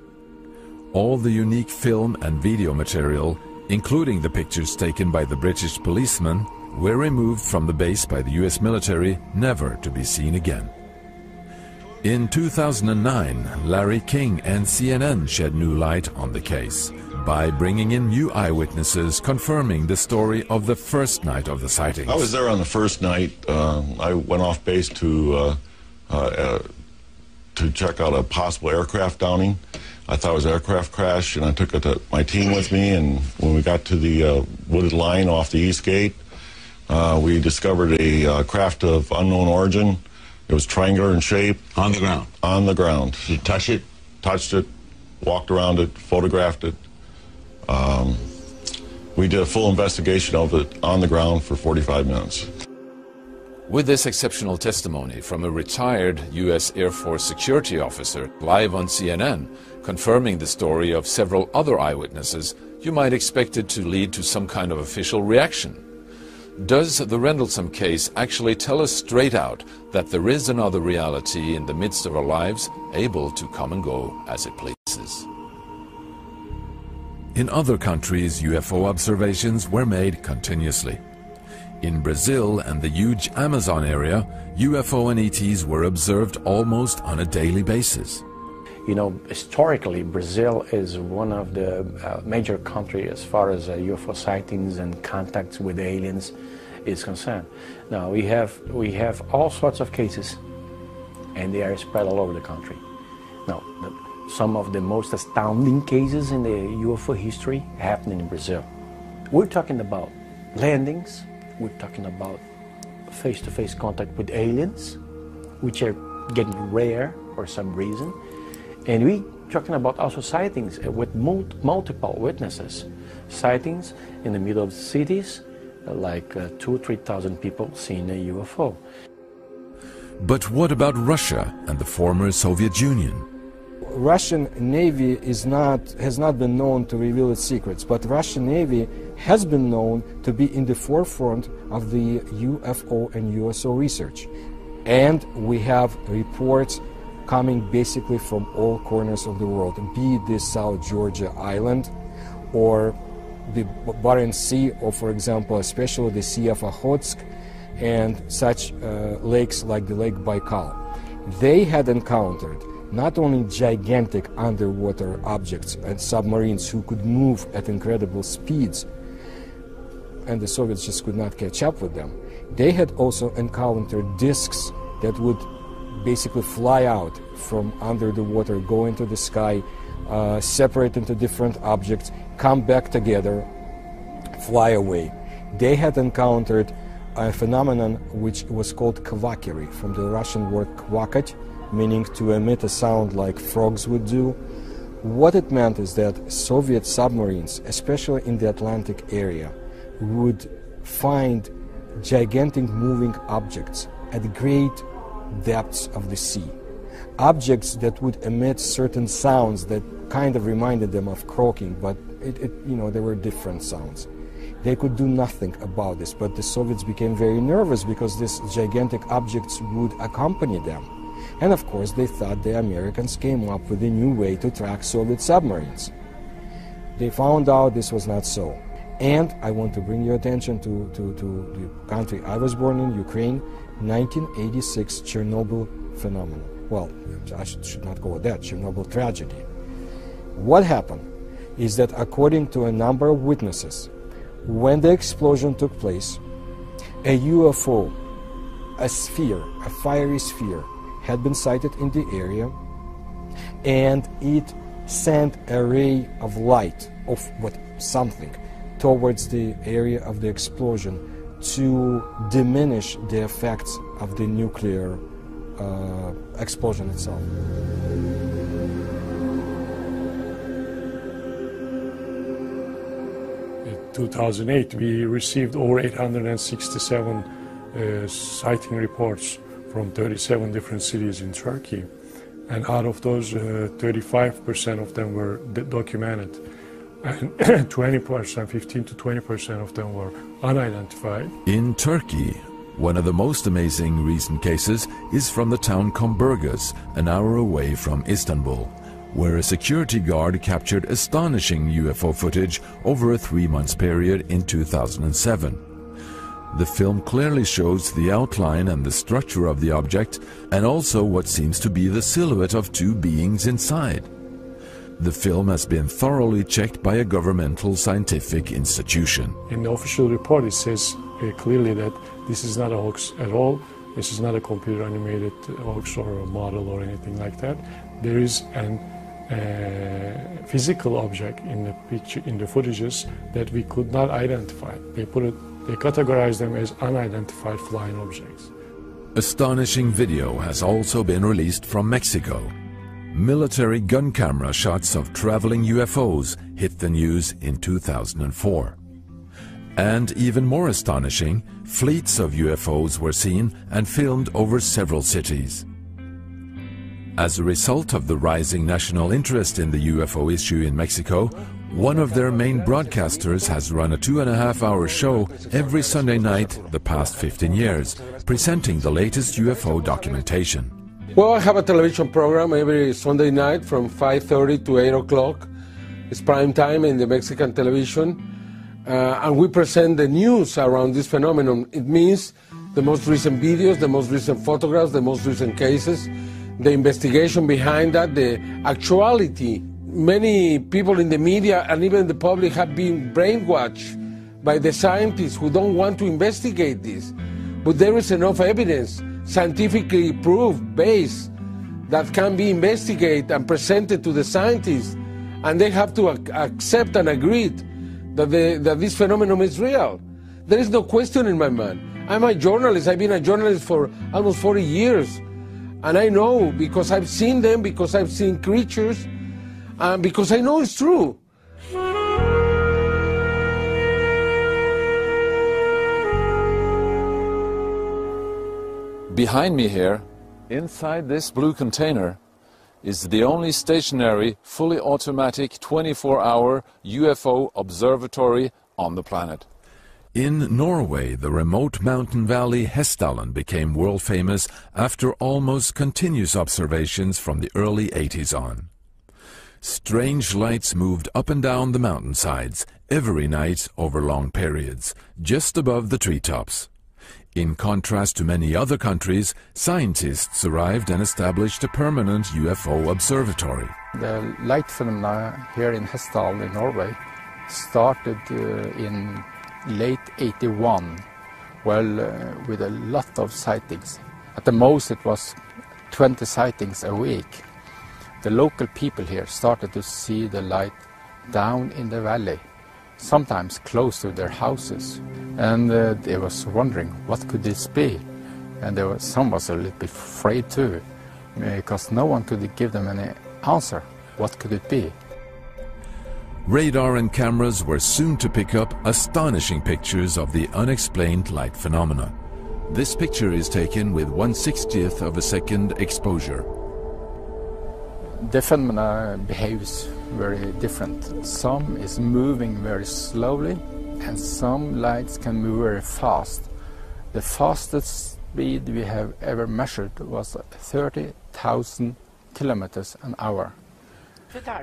All the unique film and video material, including the pictures taken by the British policemen, were removed from the base by the US military, never to be seen again. In 2009, Larry King and CNN shed new light on the case by bringing in new eyewitnesses confirming the story of the first night of the sightings. I was there on the first night. I went off base to check out a possible aircraft downing. I thought it was an aircraft crash, and I took my team with me, and when we got to the wooded line off the east gate, we discovered a craft of unknown origin. It was triangular in shape. On the ground? On the ground. Did you touch it? Touched it, walked around it, photographed it. We did a full investigation of it on the ground for 45 minutes. With this exceptional testimony from a retired U.S. Air Force security officer live on CNN, confirming the story of several other eyewitnesses, you might expect it to lead to some kind of official reaction. Does the Rendlesham case actually tell us straight out that there is another reality in the midst of our lives, able to come and go as it pleases? In other countries, UFO observations were made continuously. In Brazil and the huge Amazon area, UFO and ETs were observed almost on a daily basis. You know, historically, Brazil is one of the major countries as far as UFO sightings and contacts with aliens is concerned. Now, we have all sorts of cases, and they are spread all over the country. Now, some of the most astounding cases in the UFO history happened in Brazil. We're talking about landings, we're talking about face-to-face contact with aliens, which are getting rare for some reason. And we talking about also sightings with multiple witnesses. Sightings in the middle of cities, like 2,000 or 3,000 people seeing a UFO. But what about Russia and the former Soviet Union? Russian Navy has not been known to reveal its secrets, but Russian Navy has been known to be in the forefront of the UFO and USO research. And we have reports coming basically from all corners of the world, be it this South Georgia island or the Barents Sea, or for example, especially the Sea of Okhotsk and such lakes like the Lake Baikal. They had encountered not only gigantic underwater objects and submarines who could move at incredible speeds, and the Soviets just could not catch up with them. They had also encountered disks that would basically fly out from under the water, go into the sky, separate into different objects, come back together, fly away. They had encountered a phenomenon which was called kvakery, from the Russian word kvakать, meaning to emit a sound like frogs would do. What it meant is that Soviet submarines, especially in the Atlantic area, would find gigantic moving objects at great depths of the sea. Objects that would emit certain sounds that kind of reminded them of croaking, but there were different sounds. They could do nothing about this, but the Soviets became very nervous because these gigantic objects would accompany them. And of course they thought the Americans came up with a new way to track Soviet submarines. They found out this was not so. And I want to bring your attention to the country I was born in, Ukraine, 1986 Chernobyl phenomenon. Well, I should not call it that, Chernobyl tragedy. What happened is that according to a number of witnesses, when the explosion took place, a UFO, a sphere, a fiery sphere, had been sighted in the area, and it sent a ray of light, of something, towards the area of the explosion to diminish the effects of the nuclear explosion itself. In 2008, we received over 867 sighting reports from 37 different cities in Turkey, and out of those, 35% of them were documented, and 20%, 15 to 20% of them were unidentified. In Turkey, one of the most amazing recent cases is from the town Comburgos, an hour away from Istanbul, where a security guard captured astonishing UFO footage over a 3-month period in 2007. The film clearly shows the outline and the structure of the object, and also what seems to be the silhouette of two beings inside. The film has been thoroughly checked by a governmental scientific institution. In the official report, it says clearly that this is not a hoax at all. This is not a computer animated hoax or a model or anything like that. There is a physical object in the picture, in the footages, that we could not identify. They categorize them as unidentified flying objects. Astonishing video has also been released from Mexico. Military gun camera shots of traveling UFOs hit the news in 2004. And even more astonishing, fleets of UFOs were seen and filmed over several cities. As a result of the rising national interest in the UFO issue in Mexico, one of their main broadcasters has run a 2.5-hour show every Sunday night the past 15 years, presenting the latest UFO documentation. Well, I have a television program every Sunday night from 5:30 to 8 o'clock. It's prime time in the Mexican television. And we present the news around this phenomenon. It means the most recent videos, the most recent photographs, the most recent cases, the investigation behind that, the actuality. Many people in the media and even the public have been brainwashed by the scientists who don't want to investigate this. But there is enough evidence, scientifically proved, based, that can be investigated and presented to the scientists, and they have to accept and agree that this phenomenon is real. There is no question in my mind. I'm a journalist. I've been a journalist for almost 40 years, and I know, because I've seen them, because I've seen creatures, because I know it's true. Behind me here, inside this blue container, is the only stationary, fully automatic 24-hour UFO observatory on the planet. In Norway, the remote mountain valley Hessdalen became world famous after almost continuous observations from the early 80s on. Strange lights moved up and down the mountainsides every night over long periods, just above the treetops. In contrast to many other countries, scientists arrived and established a permanent UFO observatory. The light phenomena here in Hessdalen in Norway started in late 81, with a lot of sightings. At the most it was 20 sightings a week. The local people here started to see the light down in the valley, sometimes close to their houses, and they was wondering what could this be, and some was a little bit afraid too, because no one could give them any answer. What could it be? Radar and cameras were soon to pick up astonishing pictures of the unexplained light phenomena. This picture is taken with 1/60th of a second exposure. The phenomena behaves very different. Some is moving very slowly, and some lights can move very fast. The fastest speed we have ever measured was 30,000 kilometers an hour.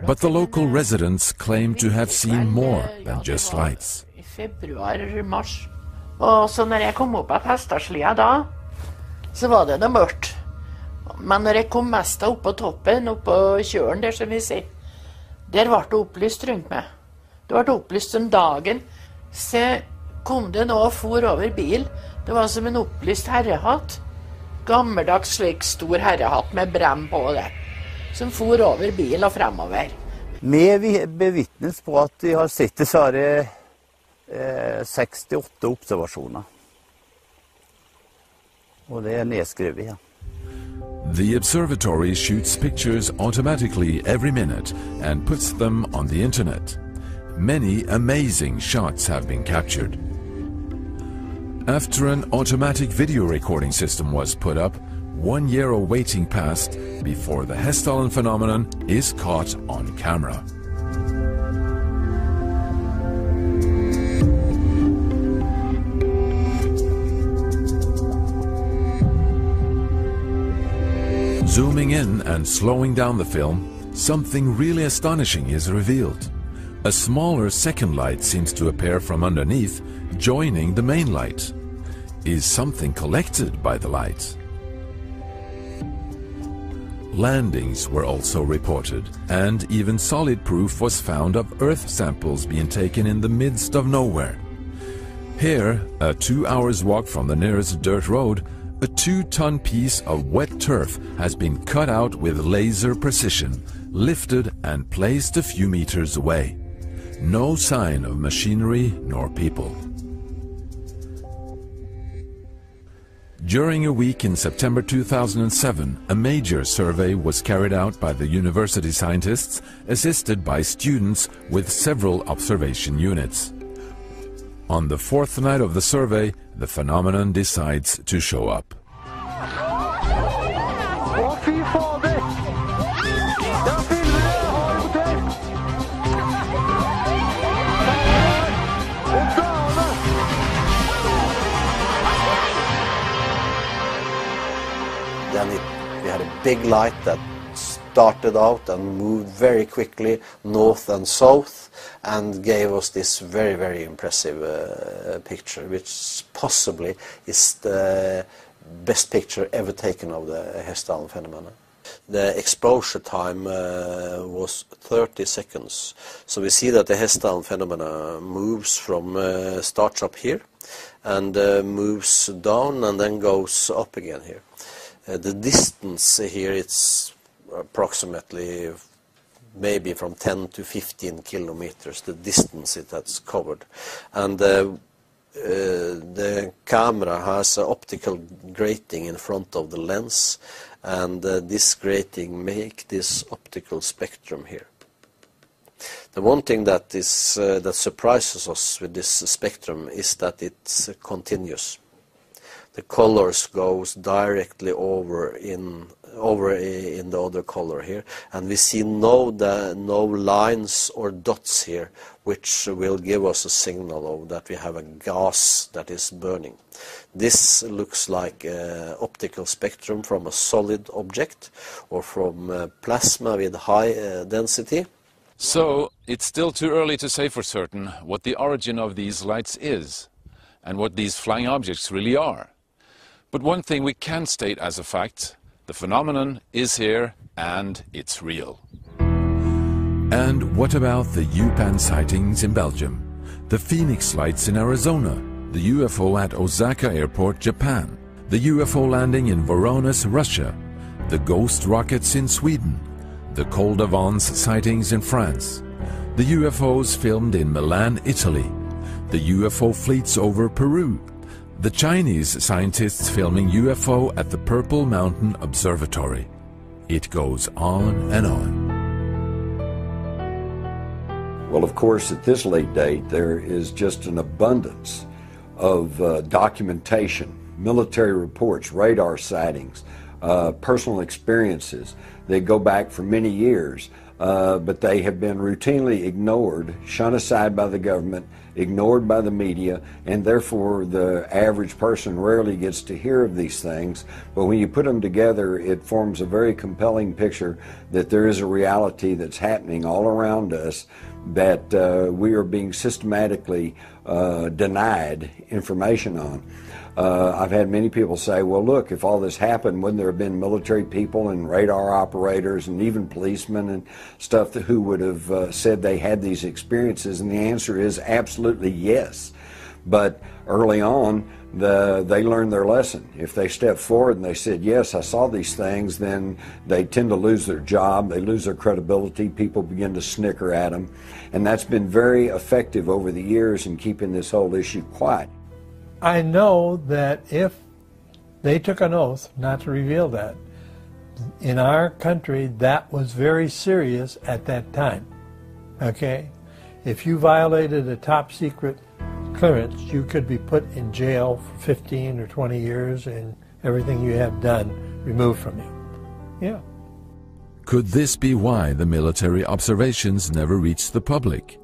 But the local residents claim to have seen more than just lights. I februar-mars, og så når jeg kom opp av hesteslia da, så var det mørkt. Men når jeg kom mest opp på toppen, opp på kjølen der som vi ser, der ble det opplyst rundt meg. Det ble opplyst om dagen. Så kom det nå og for over bil. Det var som en opplyst herrehatt. Gammeldags slik stor herrehatt med brem på det. Som for over bil og fremover. Vi bevitnes på at de har sett dessverre 68 observasjoner. Og det er nedskrevet her. The observatory shoots pictures automatically every minute and puts them on the internet. Many amazing shots have been captured. After an automatic video recording system was put up, 1 year of waiting passed before the Hessdalen phenomenon is caught on camera. Zooming in and slowing down the film, something really astonishing is revealed. A smaller second light seems to appear from underneath, joining the main light. Is something collected by the light? Landings were also reported, and even solid proof was found of Earth samples being taken in the midst of nowhere. Here, a 2 hours walk from the nearest dirt road, a 2-ton piece of wet turf has been cut out with laser precision, lifted and placed a few meters away. No sign of machinery nor people. During a week in September 2007, a major survey was carried out by the university scientists, assisted by students with several observation units. On the 4th night of the survey, the phenomenon decides to show up. Then we had a big light that started out and moved very quickly north and south and gave us this very, very impressive picture, which possibly is the best picture ever taken of the Hessdalen phenomenon. The exposure time was 30 seconds. So we see that the Hessdalen phenomena moves from, starts up here and moves down and then goes up again here. The distance here, it's approximately maybe from 10 to 15 kilometers, the distance it has covered. And the camera has an optical grating in front of the lens, and this grating makes this optical spectrum here. The one thing that is that surprises us with this spectrum is that it's continuous. The colors goes directly over in the other color here, and we see no lines or dots here, which will give us a signal of that we have a gas that is burning. This looks like an optical spectrum from a solid object or from plasma with high density. So, it's still too early to say for certain what the origin of these lights is and what these flying objects really are. But one thing we can state as a fact: the phenomenon is here and it's real. And what about the UPAN sightings in Belgium, the Phoenix lights in Arizona, the UFO at Osaka Airport, Japan, the UFO landing in Voronezh, Russia, the ghost rockets in Sweden, the Col d'Avance sightings in France, the UFOs filmed in Milan, Italy, the UFO fleets over Peru, the Chinese scientists filming UFO at the Purple Mountain Observatory. It goes on and on. Well, of course, at this late date, there is just an abundance of documentation, military reports, radar sightings, personal experiences. They go back for many years, but they have been routinely ignored, shunned aside by the government, ignored by the media, and therefore the average person rarely gets to hear of these things. But when you put them together, it forms a very compelling picture that there is a reality that's happening all around us that we are being systematically denied information on. I've had many people say, well, look, if all this happened, wouldn't there have been military people and radar operators and even policemen and stuff who would have said they had these experiences? And the answer is absolutely yes. But early on, they learned their lesson. If they step forward and they said, yes, I saw these things, then they tend to lose their job, they lose their credibility, people begin to snicker at them. And that's been very effective over the years in keeping this whole issue quiet. I know that if they took an oath not to reveal that, in our country that was very serious at that time, okay? If you violated a top secret clearance, you could be put in jail for 15 or 20 years and everything you have done removed from you. Yeah. Could this be why the military observations never reached the public?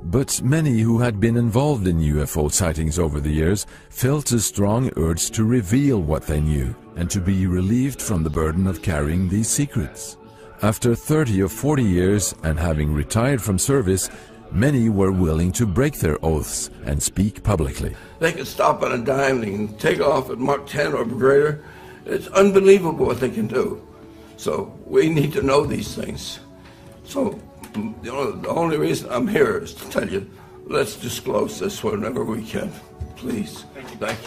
But many who had been involved in UFO sightings over the years felt a strong urge to reveal what they knew and to be relieved from the burden of carrying these secrets. After 30 or 40 years and having retired from service, many were willing to break their oaths and speak publicly. They can stop on a dime, they can take off at Mach 10 or greater. It's unbelievable what they can do. So we need to know these things. So the only reason I'm here is to tell you, let's disclose this whenever we can. Please. Thank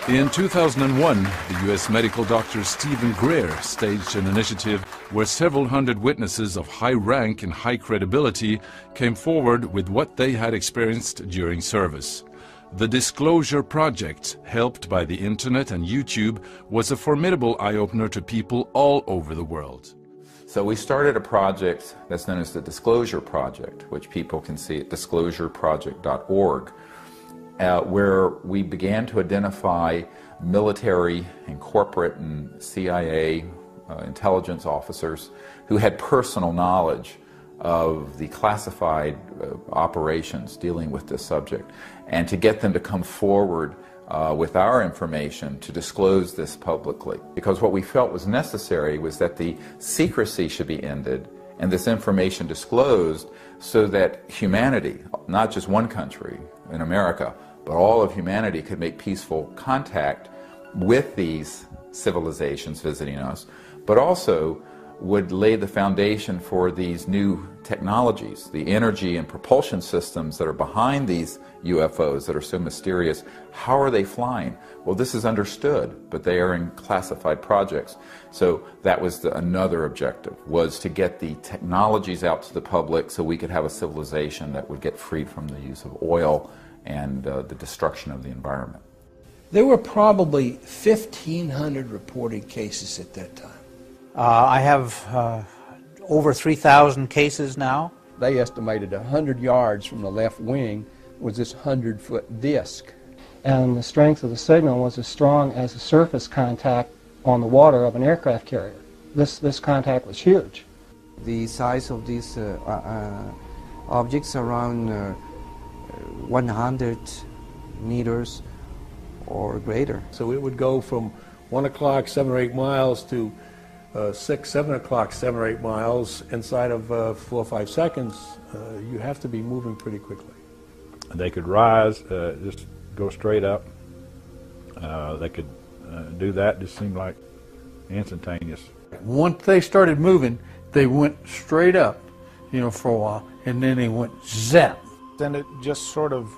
you. In 2001, the U.S. medical doctor Stephen Greer staged an initiative where several hundred witnesses of high rank and high credibility came forward with what they had experienced during service. The Disclosure Project, helped by the internet and YouTube, was a formidable eye-opener to people all over the world. So we started a project that's known as the Disclosure Project, which people can see at disclosureproject.org, where we began to identify military and corporate and CIA intelligence officers who had personal knowledge of the classified operations dealing with this subject, and to get them to come forward with our information to disclose this publicly. Because what we felt was necessary was that the secrecy should be ended and this information disclosed so that humanity, not just one country in America, but all of humanity could make peaceful contact with these civilizations visiting us, but also would lay the foundation for these new technologies, the energy and propulsion systems that are behind these UFOs that are so mysterious. How are they flying? Well, this is understood, but they are in classified projects. So that was another objective, was to get the technologies out to the public so we could have a civilization that would get freed from the use of oil and the destruction of the environment. There were probably 1,500 reported cases at that time. I have over 3,000 cases now, they estimated 100 yards from the left wing was this 100-foot disc. And the strength of the signal was as strong as the surface contact on the water of an aircraft carrier. This contact was huge. The size of these objects around 100 meters or greater. So it would go from 1 o'clock, 7 or 8 miles to 6, 7 o'clock, 7 or 8 miles inside of 4 or 5 seconds. You have to be moving pretty quickly. They could rise, just go straight up. They could do that, just seemed like instantaneous. Once they started moving, they went straight up, you know, for a while, and then they went zap. Then it just sort of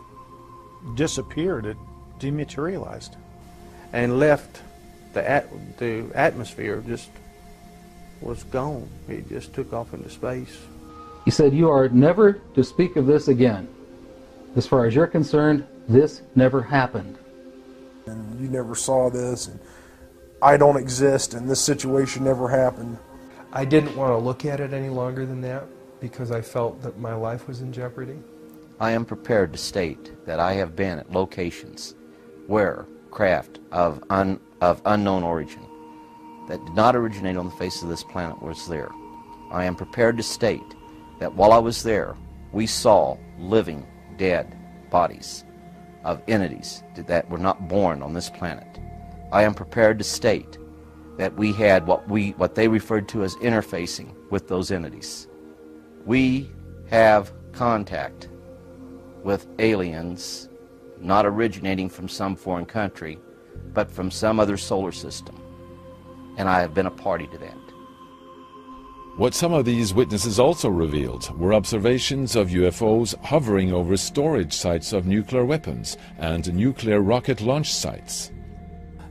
disappeared. It dematerialized. And left the atmosphere, just was gone. It just took off into space. He said, "You are never to speak of this again. As far as you're concerned, this never happened." And you never saw this, and I don't exist, and this situation never happened. I didn't want to look at it any longer than that because I felt that my life was in jeopardy. I am prepared to state that I have been at locations where craft of unknown origin that did not originate on the face of this planet was there. I am prepared to state that while I was there, we saw living, dead bodies of entities that were not born on this planet. I am prepared to state that we had what they referred to as interfacing with those entities. We have contact with aliens not originating from some foreign country, but from some other solar system. And I have been a party to that. What some of these witnesses also revealed were observations of UFOs hovering over storage sites of nuclear weapons and nuclear rocket launch sites.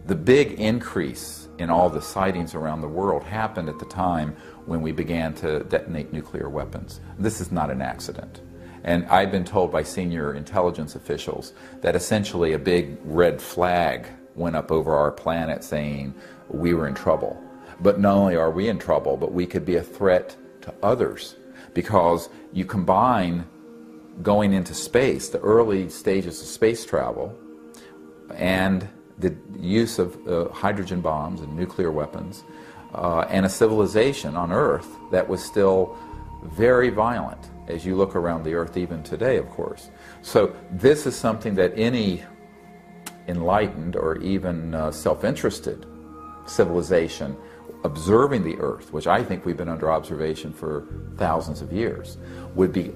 The big increase in all the sightings around the world happened at the time when we began to detonate nuclear weapons. This is not an accident. And I've been told by senior intelligence officials that essentially a big red flag went up over our planet saying we were in trouble. But not only are we in trouble, but we could be a threat to others, because you combine going into space, the early stages of space travel, and the use of hydrogen bombs and nuclear weapons, and a civilization on Earth that was still very violent, as you look around the Earth even today, of course. So this is something that any enlightened or even self-interested civilization observing the Earth, which I think we've been under observation for thousands of years, would be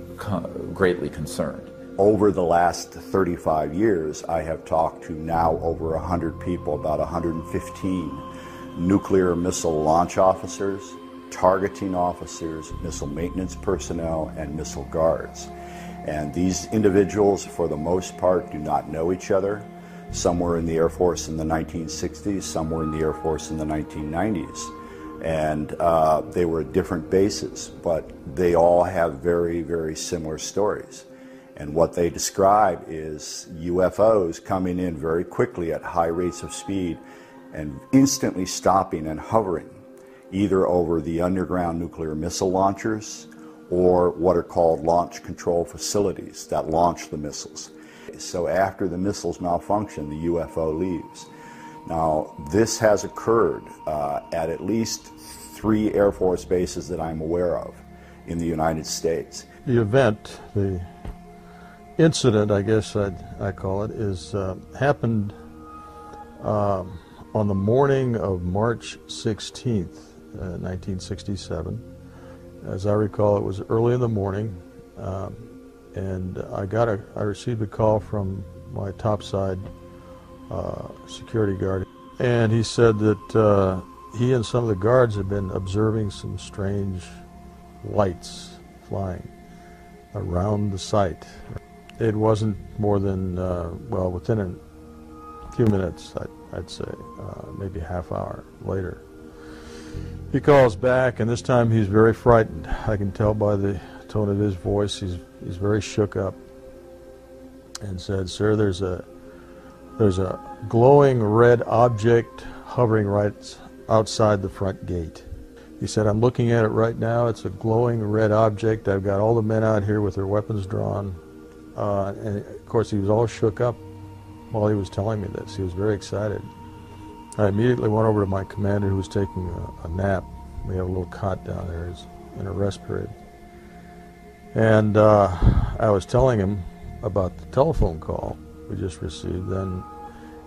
greatly concerned. Over the last 35 years, I have talked to now over 100 people, about 115 nuclear missile launch officers, targeting officers, missile maintenance personnel, and missile guards. And these individuals, for the most part, do not know each other. Some were in the Air Force in the 1960s, some were in the Air Force in the 1990s. And they were at different bases, but they all have very, very similar stories. And what they describe is UFOs coming in very quickly at high rates of speed and instantly stopping and hovering, either over the underground nuclear missile launchers or what are called launch control facilities that launch the missiles. So after the missiles malfunction, the UFO leaves. Now, this has occurred at least 3 Air Force bases that I'm aware of in the United States. The event, the incident, I guess I call it, is happened on the morning of March 16th, 1967. As I recall, it was early in the morning, and I received a call from my topside security guard, and he said that he and some of the guards had been observing some strange lights flying around the site. It wasn't more than, well, within a few minutes, I'd say, maybe a half hour later. He calls back, and this time he's very frightened. I can tell by the tone of his voice, he's very shook up, and said, "Sir, there's a glowing red object hovering right outside the front gate." He said, I'm looking at it right now. It's a glowing red object. I've got all the men out here with their weapons drawn. And of course, he was all shook up while he was telling me this. He was very excited. I immediately went over to my commander, who was taking a nap. We have a little cot down there in a rest period. And I was telling him about the telephone call we just received. Then,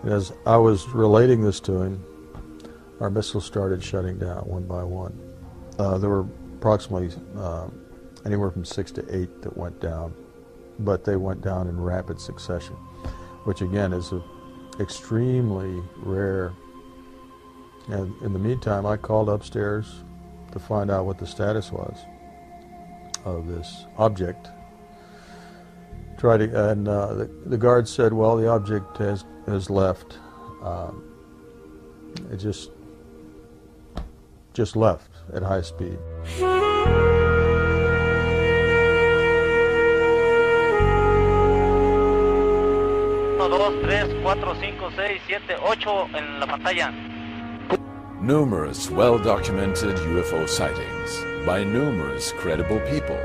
as I was relating this to him, our missiles started shutting down one by one. There were approximately anywhere from 6 to 8 that went down, but they went down in rapid succession, which again is an extremely rare. And in the meantime, I called upstairs to find out what the status was of this object. The guard said, well, the object has left. It just left at high speed. 1, 2, 3, 4, 5, 6, 7, 8 en la pantalla. Numerous well-documented UFO sightings by numerous credible people.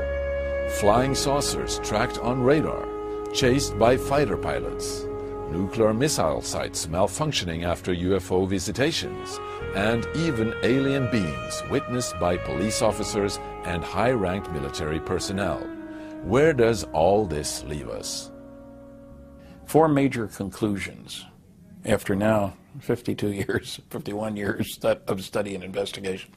Flying saucers tracked on radar, chased by fighter pilots. Nuclear missile sites malfunctioning after UFO visitations, and even alien beings witnessed by police officers and high-ranked military personnel. Where does all this leave us? 4 major conclusions after now 52 years, 51 years of study and investigation.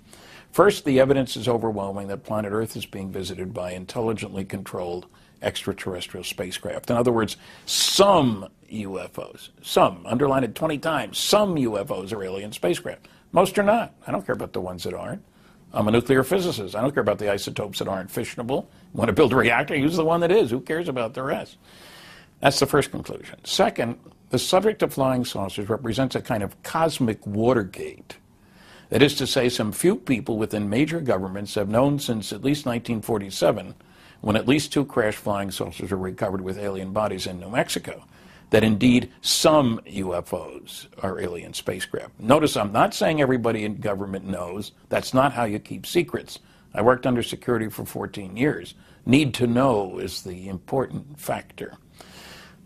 First, the evidence is overwhelming that planet Earth is being visited by intelligently controlled extraterrestrial spacecraft. In other words, some UFOs, some, underline it 20 times, some UFOs are alien spacecraft. Most are not. I don't care about the ones that aren't. I'm a nuclear physicist. I don't care about the isotopes that aren't fissionable. You want to build a reactor, use the one that is. Who cares about the rest? That's the first conclusion. Second, the subject of flying saucers represents a kind of cosmic Watergate. That is to say, some few people within major governments have known since at least 1947, when at least 2 crashed flying saucers were recovered with alien bodies in New Mexico, that indeed some UFOs are alien spacecraft. Notice I'm not saying everybody in government knows. That's not how you keep secrets. I worked under security for 14 years. Need to know is the important factor.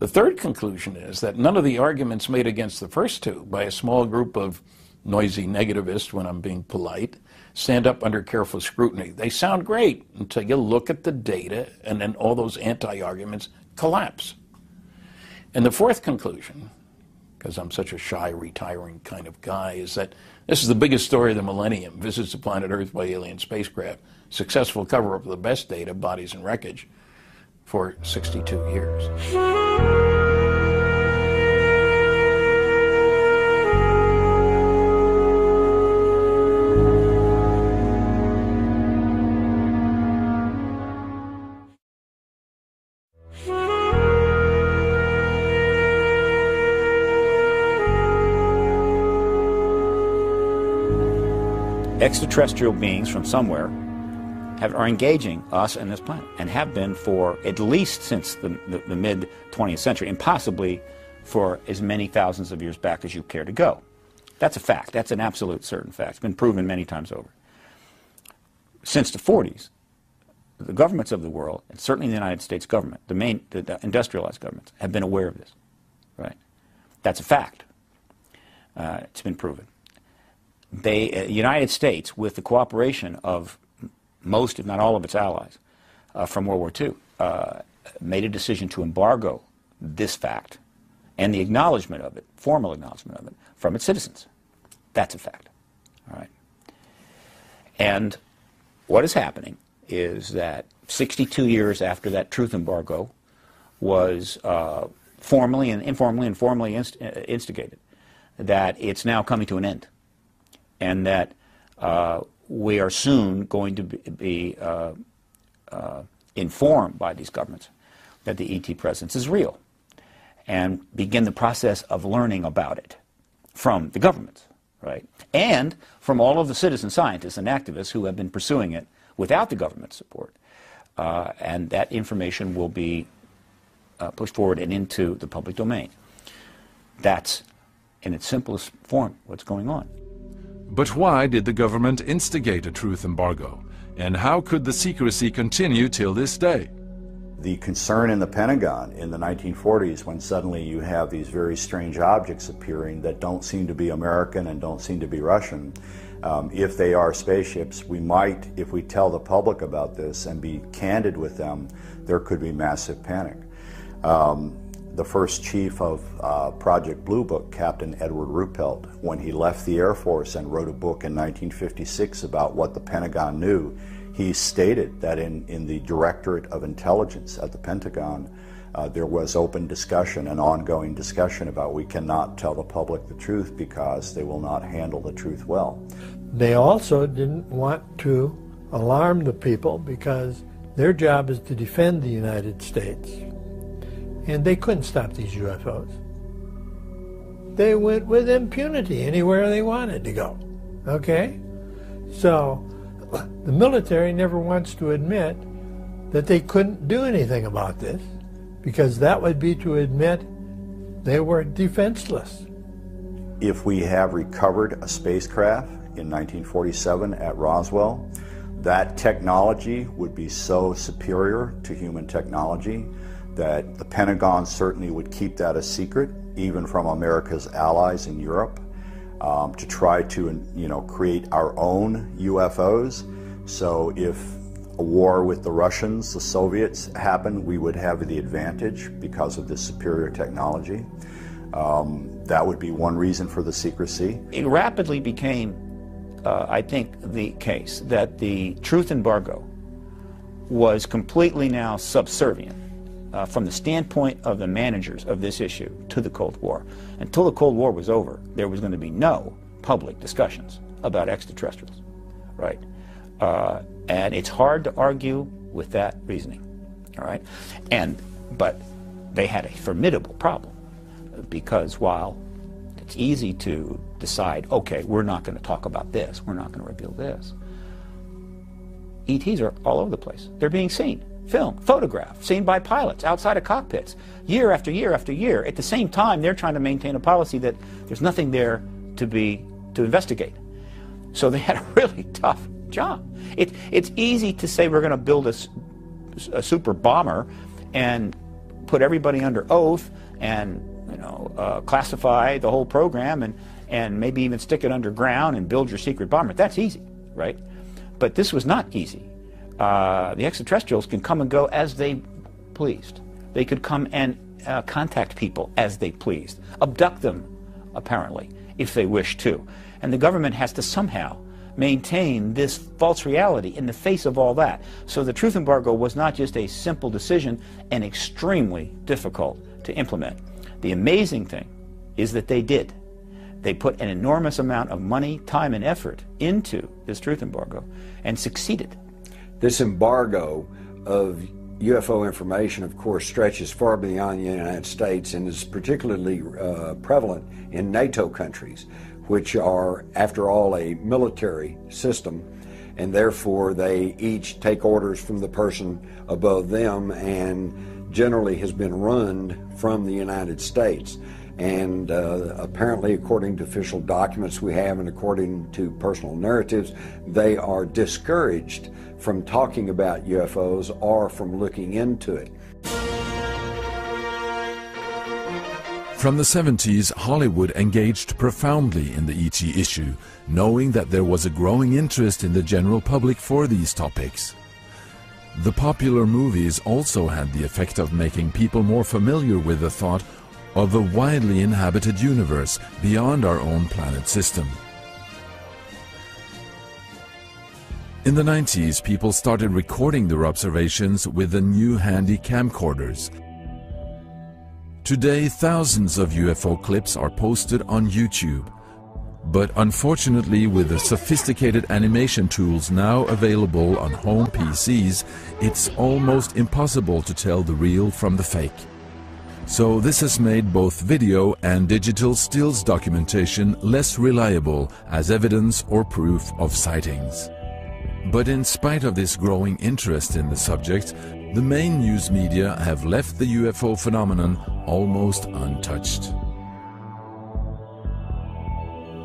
The third conclusion is that none of the arguments made against the first 2 by a small group of noisy negativists, when I'm being polite, stand up under careful scrutiny. They sound great until you look at the data, and then all those anti-arguments collapse. And the fourth conclusion, because I'm such a shy, retiring kind of guy, is that this is the biggest story of the millennium. Visits to planet Earth by alien spacecraft. Successful cover-up of the best data, bodies and wreckage, for 62 years. Extraterrestrial beings from somewhere are engaging us and this planet, and have been for at least since the mid-20th century, and possibly for as many thousands of years back as you care to go. That's a fact. That's an absolute certain fact. It's been proven many times over. Since the 40s, the governments of the world, and certainly the United States government, the industrialized governments, have been aware of this. Right? That's a fact. It's been proven. The United States, with the cooperation of most, if not all, of its allies from World War II, made a decision to embargo this fact and the acknowledgement of it, formal acknowledgement of it, from its citizens. That's a fact. All right. And what is happening is that 62 years after that truth embargo was formally and informally and formally instigated, that it's now coming to an end, and that we are soon going to be informed by these governments that the ET presence is real, and begin the process of learning about it from the governments, right? And from all of the citizen scientists and activists who have been pursuing it without the government support. And that information will be pushed forward and into the public domain. That's, in its simplest form, what's going on. But why did the government instigate a truth embargo? And how could the secrecy continue till this day? The concern in the Pentagon in the 1940s, when suddenly you have these very strange objects appearing that don't seem to be American and don't seem to be Russian, if they are spaceships, we might, if we tell the public about this and be candid with them, there could be massive panic. The first chief of Project Blue Book, Captain Edward Ruppelt, when he left the Air Force and wrote a book in 1956 about what the Pentagon knew, he stated that in the Directorate of Intelligence at the Pentagon, there was open discussion and ongoing discussion about we cannot tell the public the truth because they will not handle the truth well. They also didn't want to alarm the people because their job is to defend the United States. And they couldn't stop these UFOs. They went with impunity anywhere they wanted to go. Okay? So the military never wants to admit that they couldn't do anything about this, because that would be to admit they were defenseless. If we have recovered a spacecraft in 1947 at Roswell, that technology would be so superior to human technology that the Pentagon certainly would keep that a secret, even from America's allies in Europe, to try to, create our own UFOs. So if a war with the Russians, the Soviets happened, we would have the advantage because of this superior technology. That would be one reason for the secrecy. It rapidly became, I think, the case that the truth embargo was completely now subservient from the standpoint of the managers of this issue to the Cold War. Until the Cold War was over, there was going to be no public discussions about extraterrestrials, right? And it's hard to argue with that reasoning, all right? But they had a formidable problem, because while it's easy to decide, okay, we're not going to talk about this, we're not going to reveal this, ETs are all over the place. They're being seen, filmed, photographed, seen by pilots outside of cockpits, year after year after year. At the same time, they're trying to maintain a policy that there's nothing there to investigate. So they had a really tough job. It's easy to say we're going to build a super bomber and put everybody under oath and classify the whole program and maybe even stick it underground and build your secret bomber. That's easy, right? But this was not easy. The extraterrestrials can come and go as they pleased. They could come and contact people as they pleased, abduct them, apparently, if they wish to. And the government has to somehow maintain this false reality in the face of all that. So the truth embargo was not just a simple decision and extremely difficult to implement. The amazing thing is that they did. They put an enormous amount of money, time, and effort into this truth embargo and succeeded. This embargo of UFO information, of course, stretches far beyond the United States and is particularly prevalent in NATO countries, which are, after all, a military system, and therefore they each take orders from the person above them and generally has been run from the United States. And apparently, according to official documents we have and according to personal narratives, they are discouraged from talking about UFOs or from looking into it. From the 70s, Hollywood engaged profoundly in the ET issue, knowing that there was a growing interest in the general public for these topics. The popular movies also had the effect of making people more familiar with the thought of a widely inhabited universe beyond our own planet system. In the 90s, people started recording their observations with the new handy camcorders. Today, thousands of UFO clips are posted on YouTube. But unfortunately, with the sophisticated animation tools now available on home PCs, it's almost impossible to tell the real from the fake. So this has made both video and digital stills documentation less reliable as evidence or proof of sightings. But in spite of this growing interest in the subject, the main news media have left the UFO phenomenon almost untouched.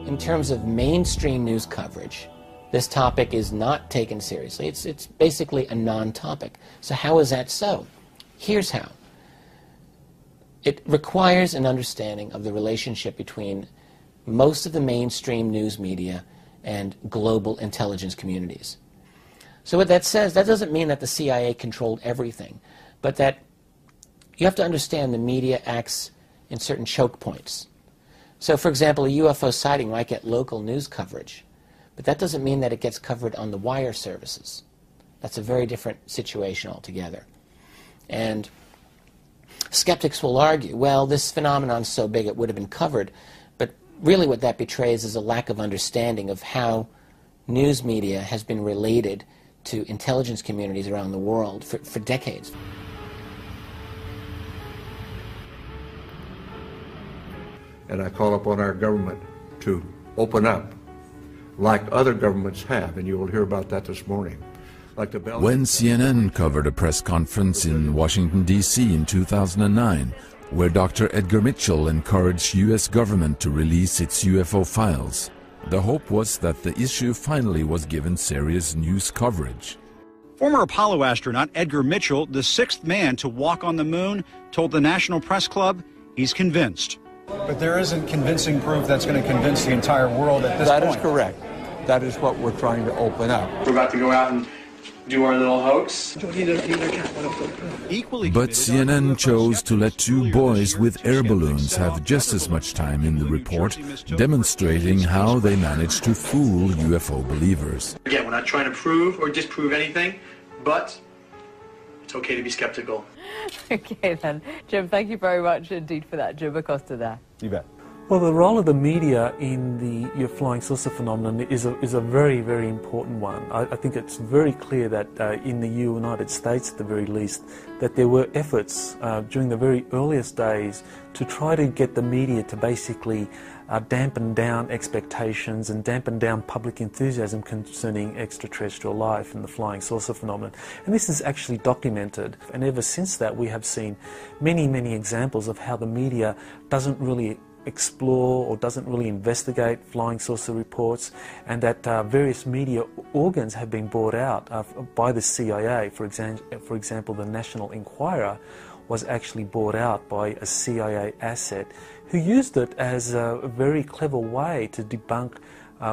in terms of mainstream news coverage, this topic is not taken seriously. It's basically a non-topic. So how is that so? Here's how. It requires an understanding of the relationship between most of the mainstream news media and global intelligence communities. So what that says, that doesn't mean that the CIA controlled everything, but that you have to understand the media acts in certain choke points. So for example, a UFO sighting might get local news coverage, but that doesn't mean that it gets covered on the wire services. That's a very different situation altogether. And skeptics will argue, well, this phenomenon's so big it would have been covered, but really what that betrays is a lack of understanding of how news media has been related to intelligence communities around the world for decades. And I call upon our government to open up like other governments have, and you will hear about that this morning. Like the Belgian. When CNN covered a press conference in Washington, D.C. in 2009, where Dr. Edgar Mitchell encouraged U.S. government to release its UFO files, the hope was that the issue finally was given serious news coverage. Former Apollo astronaut Edgar Mitchell, the sixth man to walk on the moon, told the National Press Club he's convinced. But there isn't convincing proof that's going to convince the entire world at this point. That is correct. That is what we're trying to open up. We're about to go out and do our little hoax. But CNN chose to let two boys with air balloons have just as much time in the report, demonstrating how they managed to fool UFO believers. Again, we're not trying to prove or disprove anything, but it's okay to be skeptical. Okay then. Jim, thank you very much indeed for that. Jim Acosta there. You bet. Well, the role of the media in the flying saucer phenomenon is a very, very important one. I think it's very clear that in the United States, at the very least, that there were efforts during the very earliest days to try to get the media to basically dampen down expectations and dampen down public enthusiasm concerning extraterrestrial life and the flying saucer phenomenon. And this is actually documented. And ever since that, we have seen many, many examples of how the media doesn't really explore or doesn't really investigate flying saucer reports, and that various media organs have been bought out by the CIA. For example, the National Enquirer was actually bought out by a CIA asset who used it as a very clever way to debunk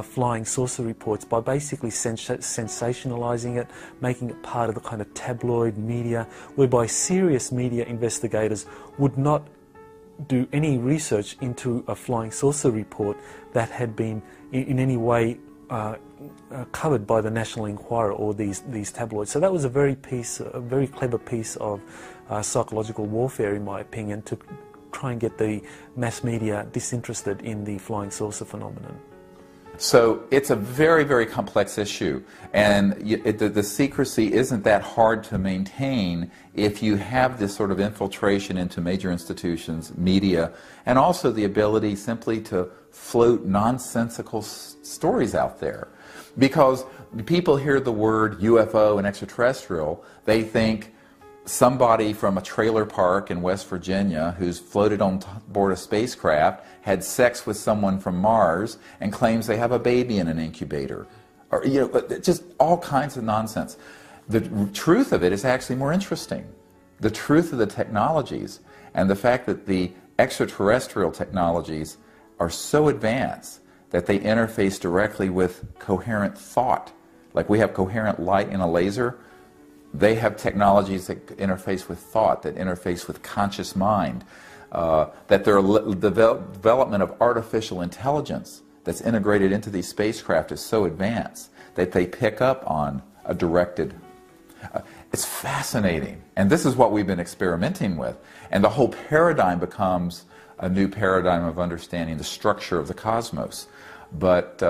flying saucer reports by basically sensationalizing it, making it part of the kind of tabloid media, whereby serious media investigators would not do any research into a flying saucer report that had been in any way covered by the National Enquirer or these tabloids. So that was a very clever piece of psychological warfare, in my opinion, to try and get the mass media disinterested in the flying saucer phenomenon. So it's a very, very complex issue, and the secrecy isn't that hard to maintain if you have this sort of infiltration into major institutions, media, and also the ability simply to float nonsensical stories out there. Because people hear the word UFO and extraterrestrial, they think somebody from a trailer park in West Virginia who's floated on board a spacecraft had sex with someone from Mars and claims they have a baby in an incubator. Or, you know, just all kinds of nonsense. The truth of it is actually more interesting. The truth of the technologies and the fact that the extraterrestrial technologies are so advanced that they interface directly with coherent thought. Like we have coherent light in a laser, they have technologies that interface with thought, that interface with conscious mind, that their development of artificial intelligence that's integrated into these spacecraft is so advanced that they pick up on a directed. It's fascinating, and this is what we've been experimenting with, and the whole paradigm becomes a new paradigm of understanding the structure of the cosmos. But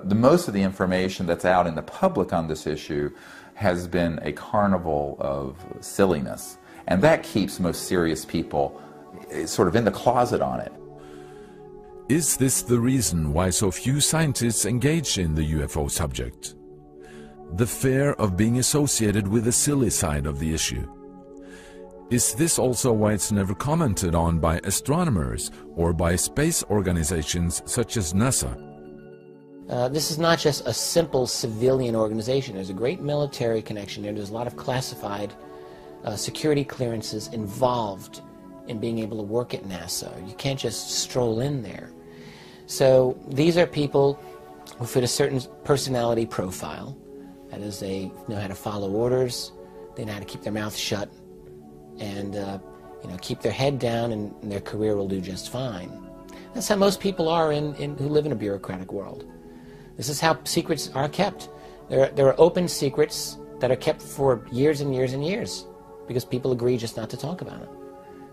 most of the information that's out in the public on this issue has been a carnival of silliness, and that keeps most serious people sort of in the closet on it. Is this the reason why so few scientists engage in the UFO subject? The fear of being associated with the silly side of the issue. Is this also why it's never commented on by astronomers or by space organizations such as NASA? This is not just a simple civilian organization. There's a great military connection there. There's a lot of classified security clearances involved in being able to work at NASA. You can't just stroll in there. So these are people who fit a certain personality profile. That is, they know how to follow orders, they know how to keep their mouth shut, and keep their head down, and their career will do just fine. That's how most people are who live in a bureaucratic world. This is how secrets are kept. There are open secrets that are kept for years and years and years because people agree just not to talk about it.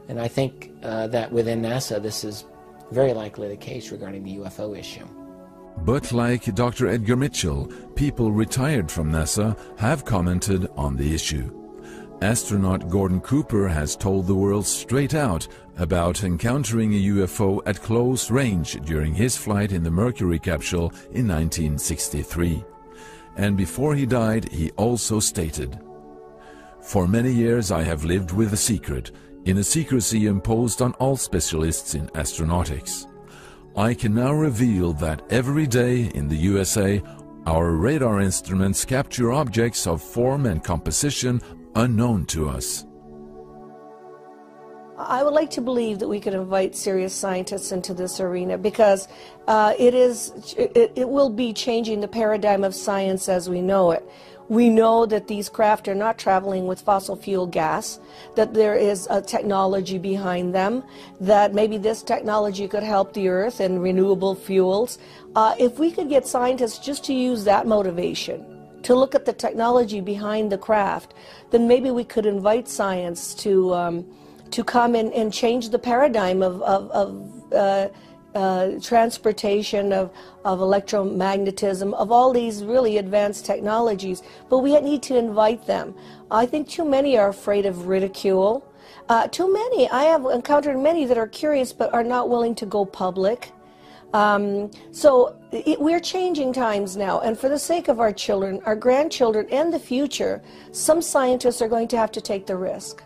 And I think that within NASA, this is very likely the case regarding the UFO issue. But like Dr. Edgar Mitchell, people retired from NASA have commented on the issue. Astronaut Gordon Cooper has told the world straight out about encountering a UFO at close range during his flight in the Mercury capsule in 1963. And before he died, he also stated, "For many years I have lived with a secret, in a secrecy imposed on all specialists in astronautics. I can now reveal that every day in the USA, our radar instruments capture objects of form and composition unknown to us." I would like to believe that we could invite serious scientists into this arena because it will be changing the paradigm of science as we know it. We know that these craft are not traveling with fossil fuel gas, that there is a technology behind them, that maybe this technology could help the Earth and renewable fuels. If we could get scientists just to use that motivation, to look at the technology behind the craft, then maybe we could invite science to come in and change the paradigm of transportation, of electromagnetism, of all these really advanced technologies. But we need to invite them. I think too many are afraid of ridicule. Too many. I have encountered many that are curious but are not willing to go public. We're changing times now, and for the sake of our children, our grandchildren, and the future, some scientists are going to have to take the risk.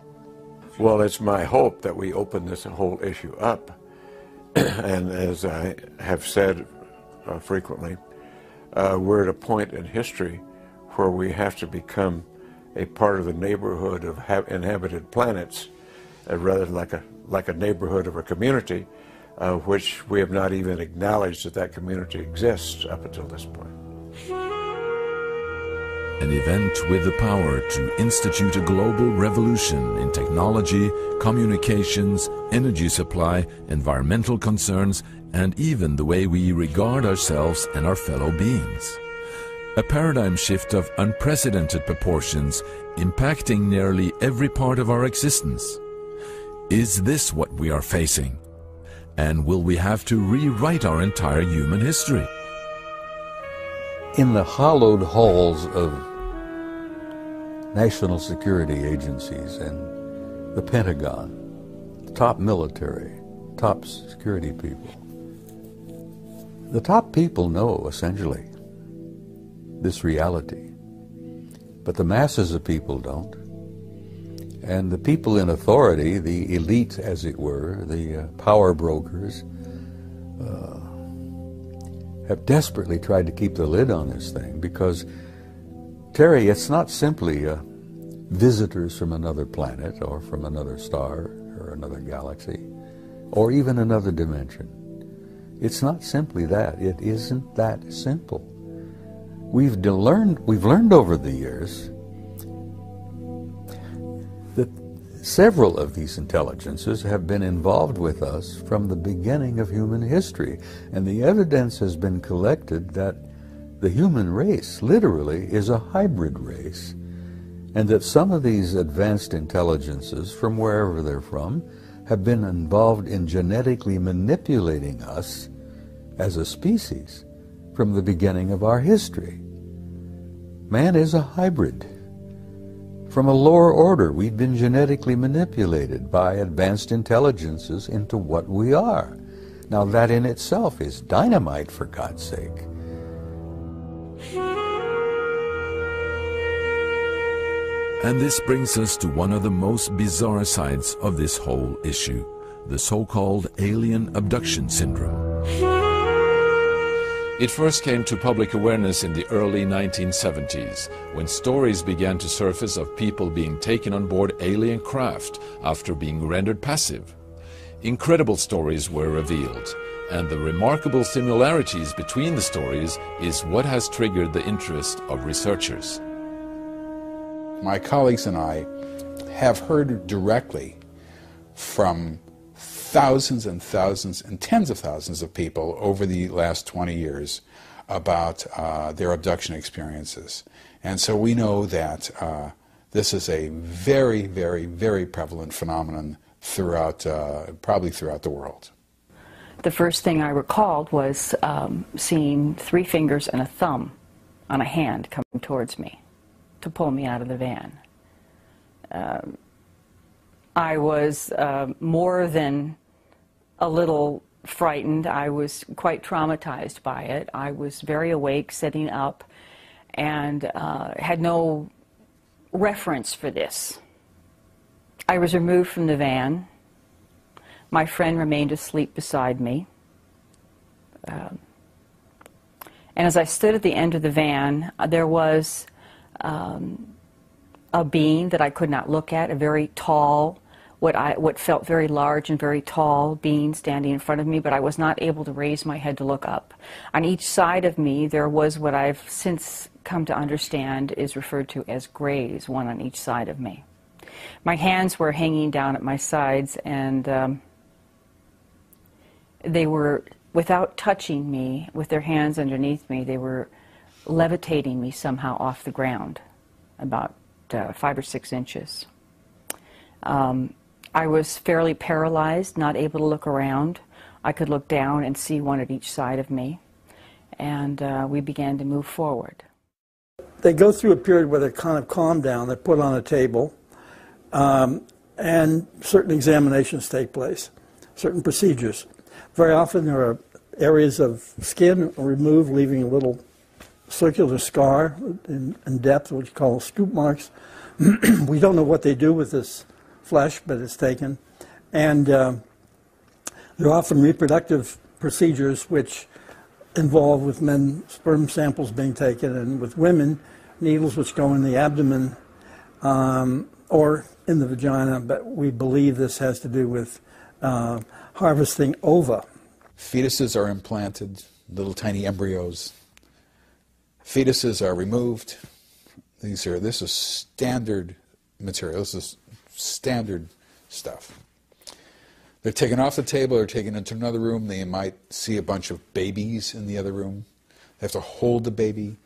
Well, it's my hope that we open this whole issue up. And as I have said frequently, we're at a point in history where we have to become a part of the neighborhood of inhabited planets, rather than like a neighborhood of a community, which we have not even acknowledged that community exists up until this point. An event with the power to institute a global revolution in technology, communications, energy supply, environmental concerns, and even the way we regard ourselves and our fellow beings. A paradigm shift of unprecedented proportions, impacting nearly every part of our existence. Is this what we are facing? And will we have to rewrite our entire human history? In the hallowed halls of national security agencies and the Pentagon, the top military, top security people, the top people know, essentially, this reality. But the masses of people don't. And the people in authority, the elite, as it were, the power brokers, have desperately tried to keep the lid on this thing because, Terry, it's not simply visitors from another planet or from another star or another galaxy or even another dimension. It's not simply that. It isn't that simple. We've learned over the years that several of these intelligences have been involved with us from the beginning of human history, and the evidence has been collected that the human race literally is a hybrid race, and that some of these advanced intelligences, from wherever they're from, have been involved in genetically manipulating us as a species from the beginning of our history. Man is a hybrid. From a lower order, we've been genetically manipulated by advanced intelligences into what we are. Now that in itself is dynamite, for God's sake. And this brings us to one of the most bizarre sides of this whole issue, the so-called alien abduction syndrome. It first came to public awareness in the early 1970s, when stories began to surface of people being taken on board alien craft after being rendered passive. Incredible stories were revealed, and the remarkable similarities between the stories is what has triggered the interest of researchers. My colleagues and I have heard directly from thousands and thousands and tens of thousands of people over the last 20 years about their abduction experiences. And so we know that this is a very, very, very prevalent phenomenon throughout, probably throughout the world. The first thing I recalled was seeing 3 fingers and a thumb on a hand coming towards me to pull me out of the van. I was more than a little frightened. I was quite traumatized by it. I was very awake, sitting up, and had no reference for this. I was removed from the van. My friend remained asleep beside me. And as I stood at the end of the van, there was a being that I could not look at, a very tall, what felt very large and very tall being standing in front of me, but I was not able to raise my head to look up. On each side of me there was what I've since come to understand is referred to as grays, one on each side of me. My hands were hanging down at my sides, and they were, without touching me, with their hands underneath me, they were levitating me somehow off the ground, about 5 or 6 inches. I was fairly paralyzed, not able to look around. I could look down and see one at each side of me, and we began to move forward. They go through a period where they're kind of calmed down, they're put on a table, and certain examinations take place, certain procedures. Very often there are areas of skin removed, leaving a little circular scar in depth, what you call scoop marks. We don't know what they do with this flesh, but it's taken. And there are often reproductive procedures which involve, with men, sperm samples being taken, and with women, needles which go in the abdomen or in the vagina, but we believe this has to do with harvesting ova. Fetuses are implanted, little tiny embryos. Fetuses are removed. This is standard material. This is standard stuff. They're taken off the table, they're taken into another room. They might see a bunch of babies in the other room. They have to hold the baby.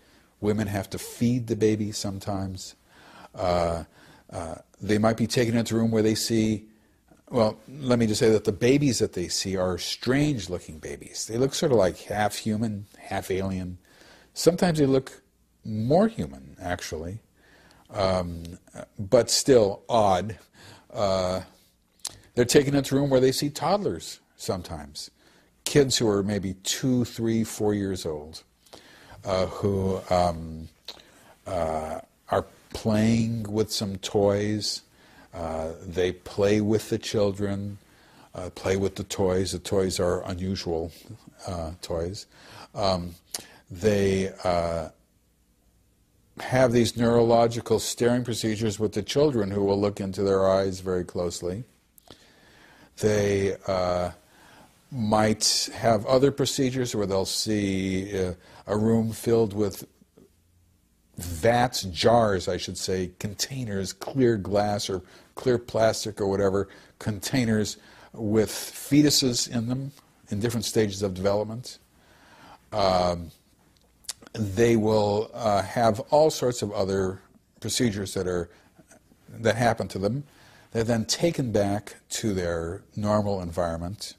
Women have to feed the baby sometimes. They might be taken into a room where they see, well, let me just say that the babies that they see are strange-looking babies. They look sort of like half human, half alien. Sometimes they look more human, actually, but still odd. They're taken into a room where they see toddlers sometimes, kids who are maybe 2, 3, 4 years old, who are playing with some toys. They play with the children, play with the toys. The toys are unusual toys. They have these neurological staring procedures with the children, who will look into their eyes very closely. They might have other procedures where they'll see a room filled with vats, jars, I should say, containers, clear glass or clear plastic or whatever, containers with fetuses in them in different stages of development. They will have all sorts of other procedures that happen to them. They're then taken back to their normal environment,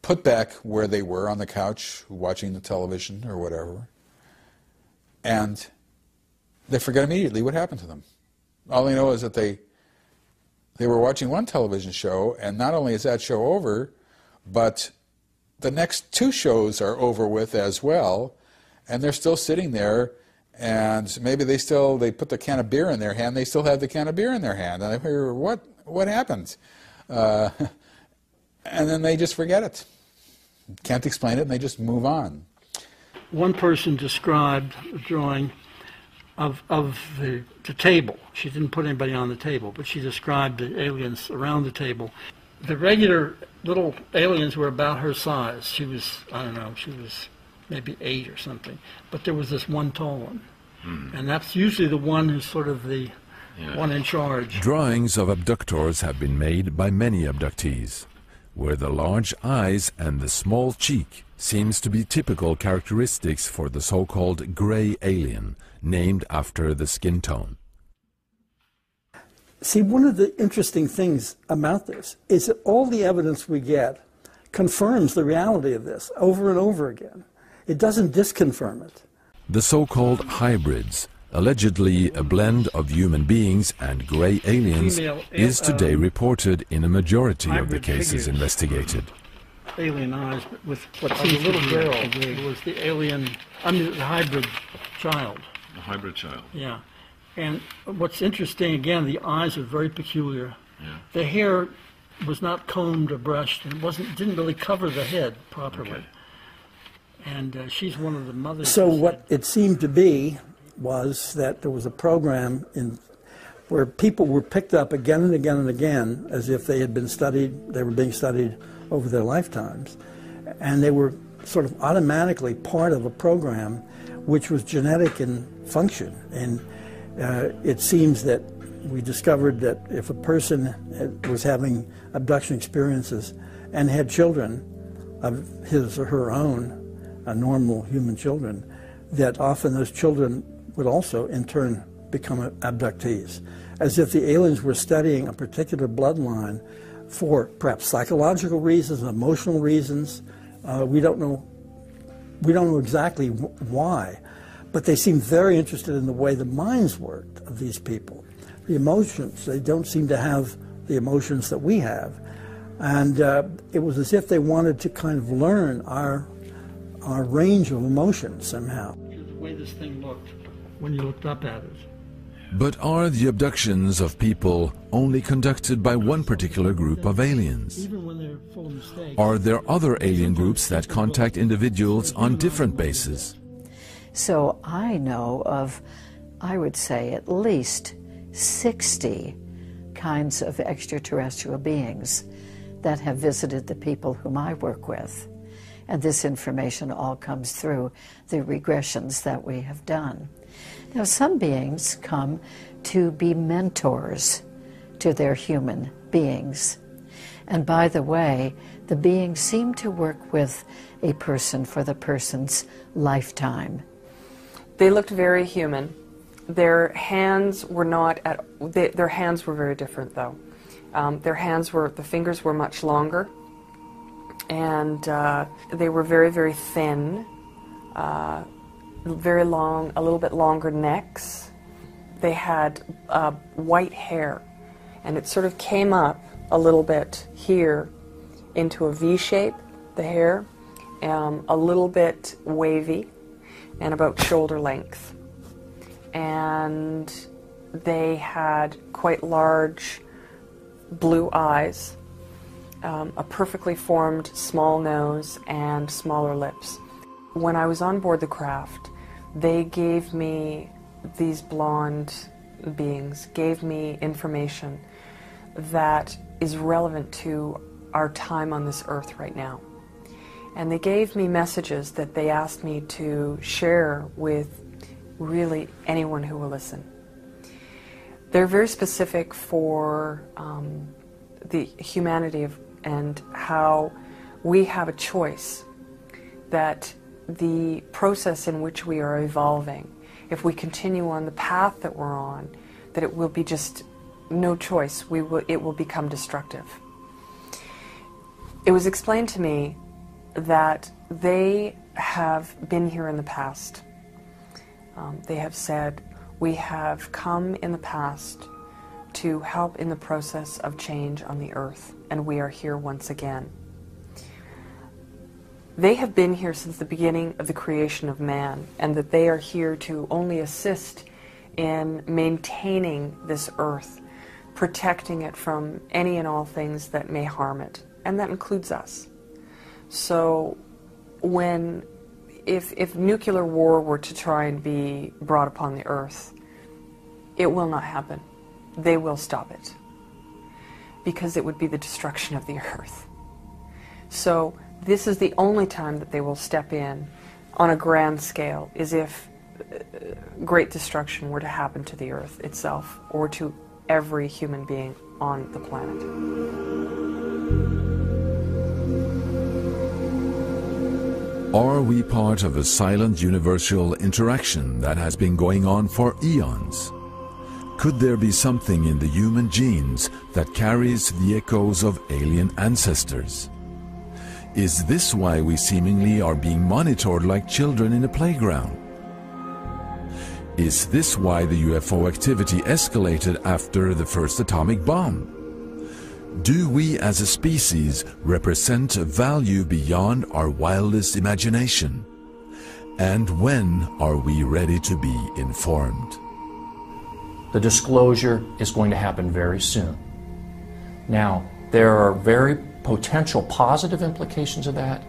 put back where they were on the couch watching the television or whatever, and they forget immediately what happened to them. All they know is that they were watching one television show, and not only is that show over, but the next 2 shows are over with as well, and they're still sitting there, and maybe they put the can of beer in their hand, they still have the can of beer in their hand, and I hear, what happened? And then they just forget it. can't explain it, and they just move on. One person described a drawing of the table. She didn't put anybody on the table, but she described the aliens around the table. The regular little aliens were about her size. She was, I don't know, she was maybe 8 or something. But there was this one tall one. And that's usually the one who's sort of the one in charge. Drawings of abductors have been made by many abductees, where the large eyes and the small cheek seems to be typical characteristics for the so-called gray alien, named after the skin tone. See, one of the interesting things about this is that all the evidence we get confirms the reality of this over and over again. It doesn't disconfirm it. The so-called hybrids, allegedly a blend of human beings and gray aliens, is today reported in a majority of the cases investigated. Alien eyes with what seems a little girl. It was the alien, the hybrid child. The hybrid child. Yeah. And what's interesting, again, the eyes are very peculiar. Yeah. The hair was not combed or brushed, and didn't really cover the head properly. Okay. And she's one of the mothers. So what it seemed to be was that there was a program where people were picked up again and again and again as if they had been studied, they were being studied over their lifetimes. And they were sort of automatically part of a program which was genetic in function. And it seems that we discovered that if a person was having abduction experiences and had children of his or her own, normal human children, that often those children would also in turn become abductees, as if the aliens were studying a particular bloodline for perhaps psychological reasons, emotional reasons. We don't know exactly why, but they seem very interested in the way the minds worked of these people. The emotions, they don't seem to have the emotions that we have. And it was as if they wanted to kind of learn our range of emotions somehow. The way this thing looked when you looked up at it. But are the abductions of people only conducted by one particular group of aliens? Even when they're full of mistakes. Are there other alien groups that contact individuals on different bases? So I know of, I would say, at least 60 kinds of extraterrestrial beings that have visited the people whom I work with. And this information all comes through the regressions that we have done. Now, some beings come to be mentors to their human beings. And by the way, the beings seem to work with a person for the person's lifetime. They looked very human. Their hands were not at, their hands were very different though. The fingers were much longer, and they were very, very thin, very long, a little bit longer necks. They had white hair, and it sort of came up a little bit here into a V shape, the hair, a little bit wavy, and about shoulder length. And they had quite large blue eyes, a perfectly formed small nose, and smaller lips. When I was on board the craft, they gave me, these blonde beings, gave me information that is relevant to our time on this earth right now. And they gave me messages that they asked me to share with really anyone who will listen. They're very specific for the humanity of, and how we have a choice, that the process in which we are evolving, if we continue on the path that we're on, that it will be just no choice, it will become destructive. It was explained to me that they have been here in the past. They have said, we have come in the past to help in the process of change on the earth, and we are here once again. They have been here since the beginning of the creation of man, and that they are here to only assist in maintaining this earth, protecting it from any and all things that may harm it, and that includes us. So if nuclear war were to try and be brought upon the Earth, it will not happen. They will stop it, because it would be the destruction of the Earth. So this is the only time that they will step in on a grand scale, is if great destruction were to happen to the Earth itself, or to every human being on the planet. Are we part of a silent universal interaction that has been going on for eons? Could there be something in the human genes that carries the echoes of alien ancestors? Is this why we seemingly are being monitored like children in a playground? Is this why the UFO activity escalated after the first atomic bomb? Do we as a species represent a value beyond our wildest imagination? And when are we ready to be informed? The disclosure is going to happen very soon. Now, there are very potential positive implications of that,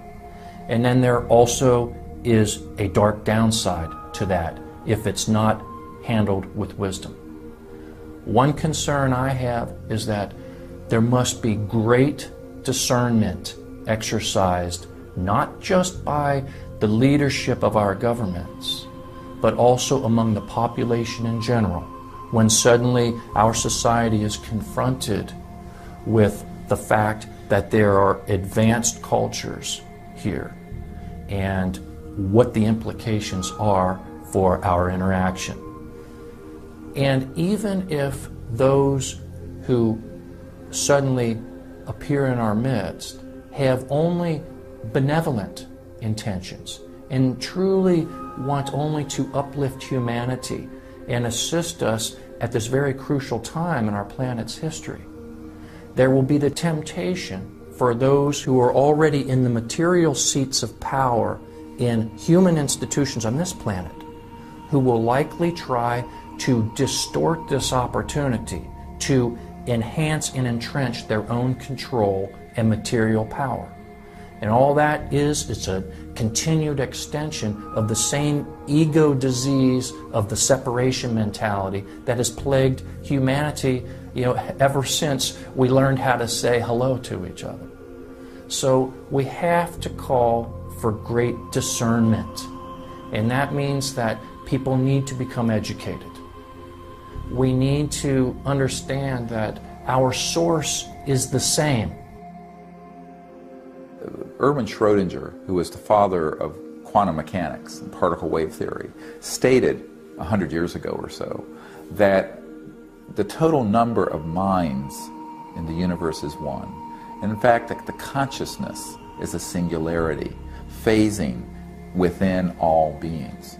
and then there also is a dark downside to that if it's not handled with wisdom. One concern I have is that there must be great discernment exercised not just by the leadership of our governments, but also among the population in general, when suddenly our society is confronted with the fact that there are advanced cultures here and what the implications are for our interaction. And even if those who suddenly appear in our midst have only benevolent intentions and truly want only to uplift humanity and assist us at this very crucial time in our planet's history, there will be the temptation for those who are already in the material seats of power in human institutions on this planet, who will likely try to distort this opportunity to enhance and entrench their own control and material power. And all that is, it's a continued extension of the same ego disease of the separation mentality that has plagued humanity, ever since we learned how to say hello to each other. So we have to call for great discernment. And that means that people need to become educated. We need to understand that our source is the same. Erwin Schrödinger, who was the father of quantum mechanics and particle wave theory, stated 100 years ago or so that the total number of minds in the universe is one. And in fact, the consciousness is a singularity, phasing within all beings.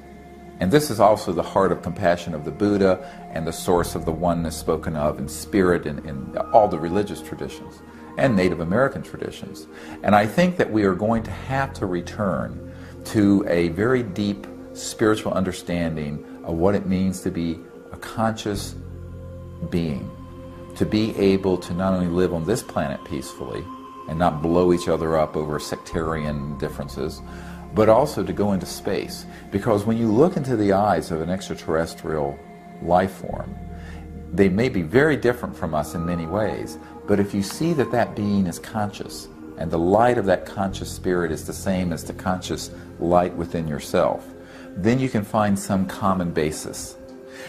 And this is also the heart of compassion of the Buddha and the source of the oneness spoken of in spirit in all the religious traditions and Native American traditions. And I think that we are going to have to return to a very deep spiritual understanding of what it means to be a conscious being, to be able to not only live on this planet peacefully and not blow each other up over sectarian differences, but also to go into space. Because when you look into the eyes of an extraterrestrial life form, they may be very different from us in many ways, but if you see that that being is conscious, and the light of that conscious spirit is the same as the conscious light within yourself, then you can find some common basis.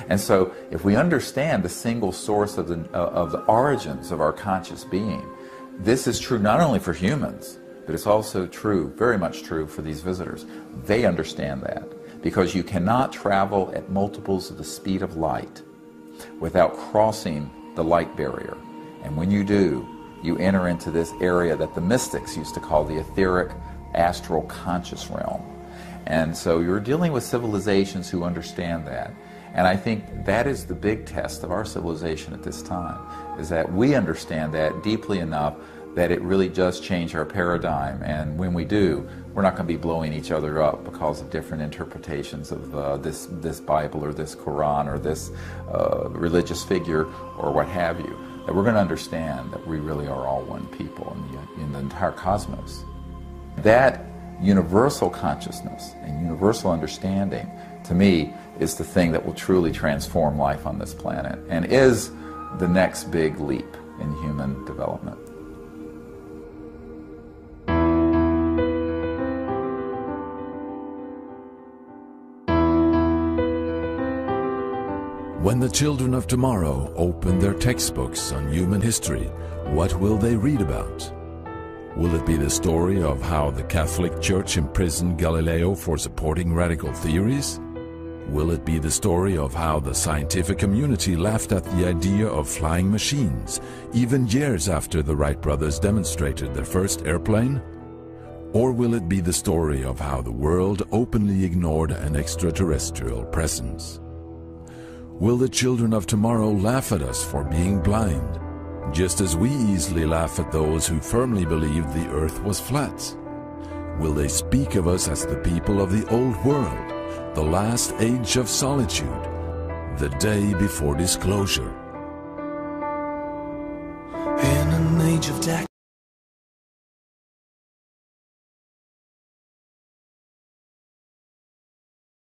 And so if we understand the single source of the origins of our conscious being, this is true not only for humans, but it's also true, very much true, for these visitors. They understand that, because you cannot travel at multiples of the speed of light without crossing the light barrier. And when you do, you enter into this area that the mystics used to call the etheric, astral, conscious realm. And so you're dealing with civilizations who understand that. And I think that is the big test of our civilization at this time, is that we understand that deeply enough that it really does change our paradigm. And when we do, we're not going to be blowing each other up because of different interpretations of this Bible or this Quran or this religious figure or what have you. That we're going to understand that we really are all one people in the entire cosmos. That universal consciousness and universal understanding, to me, is the thing that will truly transform life on this planet and is the next big leap in human development. When the children of tomorrow open their textbooks on human history, what will they read about? Will it be the story of how the Catholic Church imprisoned Galileo for supporting radical theories? Will it be the story of how the scientific community laughed at the idea of flying machines, even years after the Wright brothers demonstrated their first airplane? Or will it be the story of how the world openly ignored an extraterrestrial presence? Will the children of tomorrow laugh at us for being blind, just as we easily laugh at those who firmly believed the earth was flat? Will they speak of us as the people of the old world, the last age of solitude, the day before disclosure? In an age of dark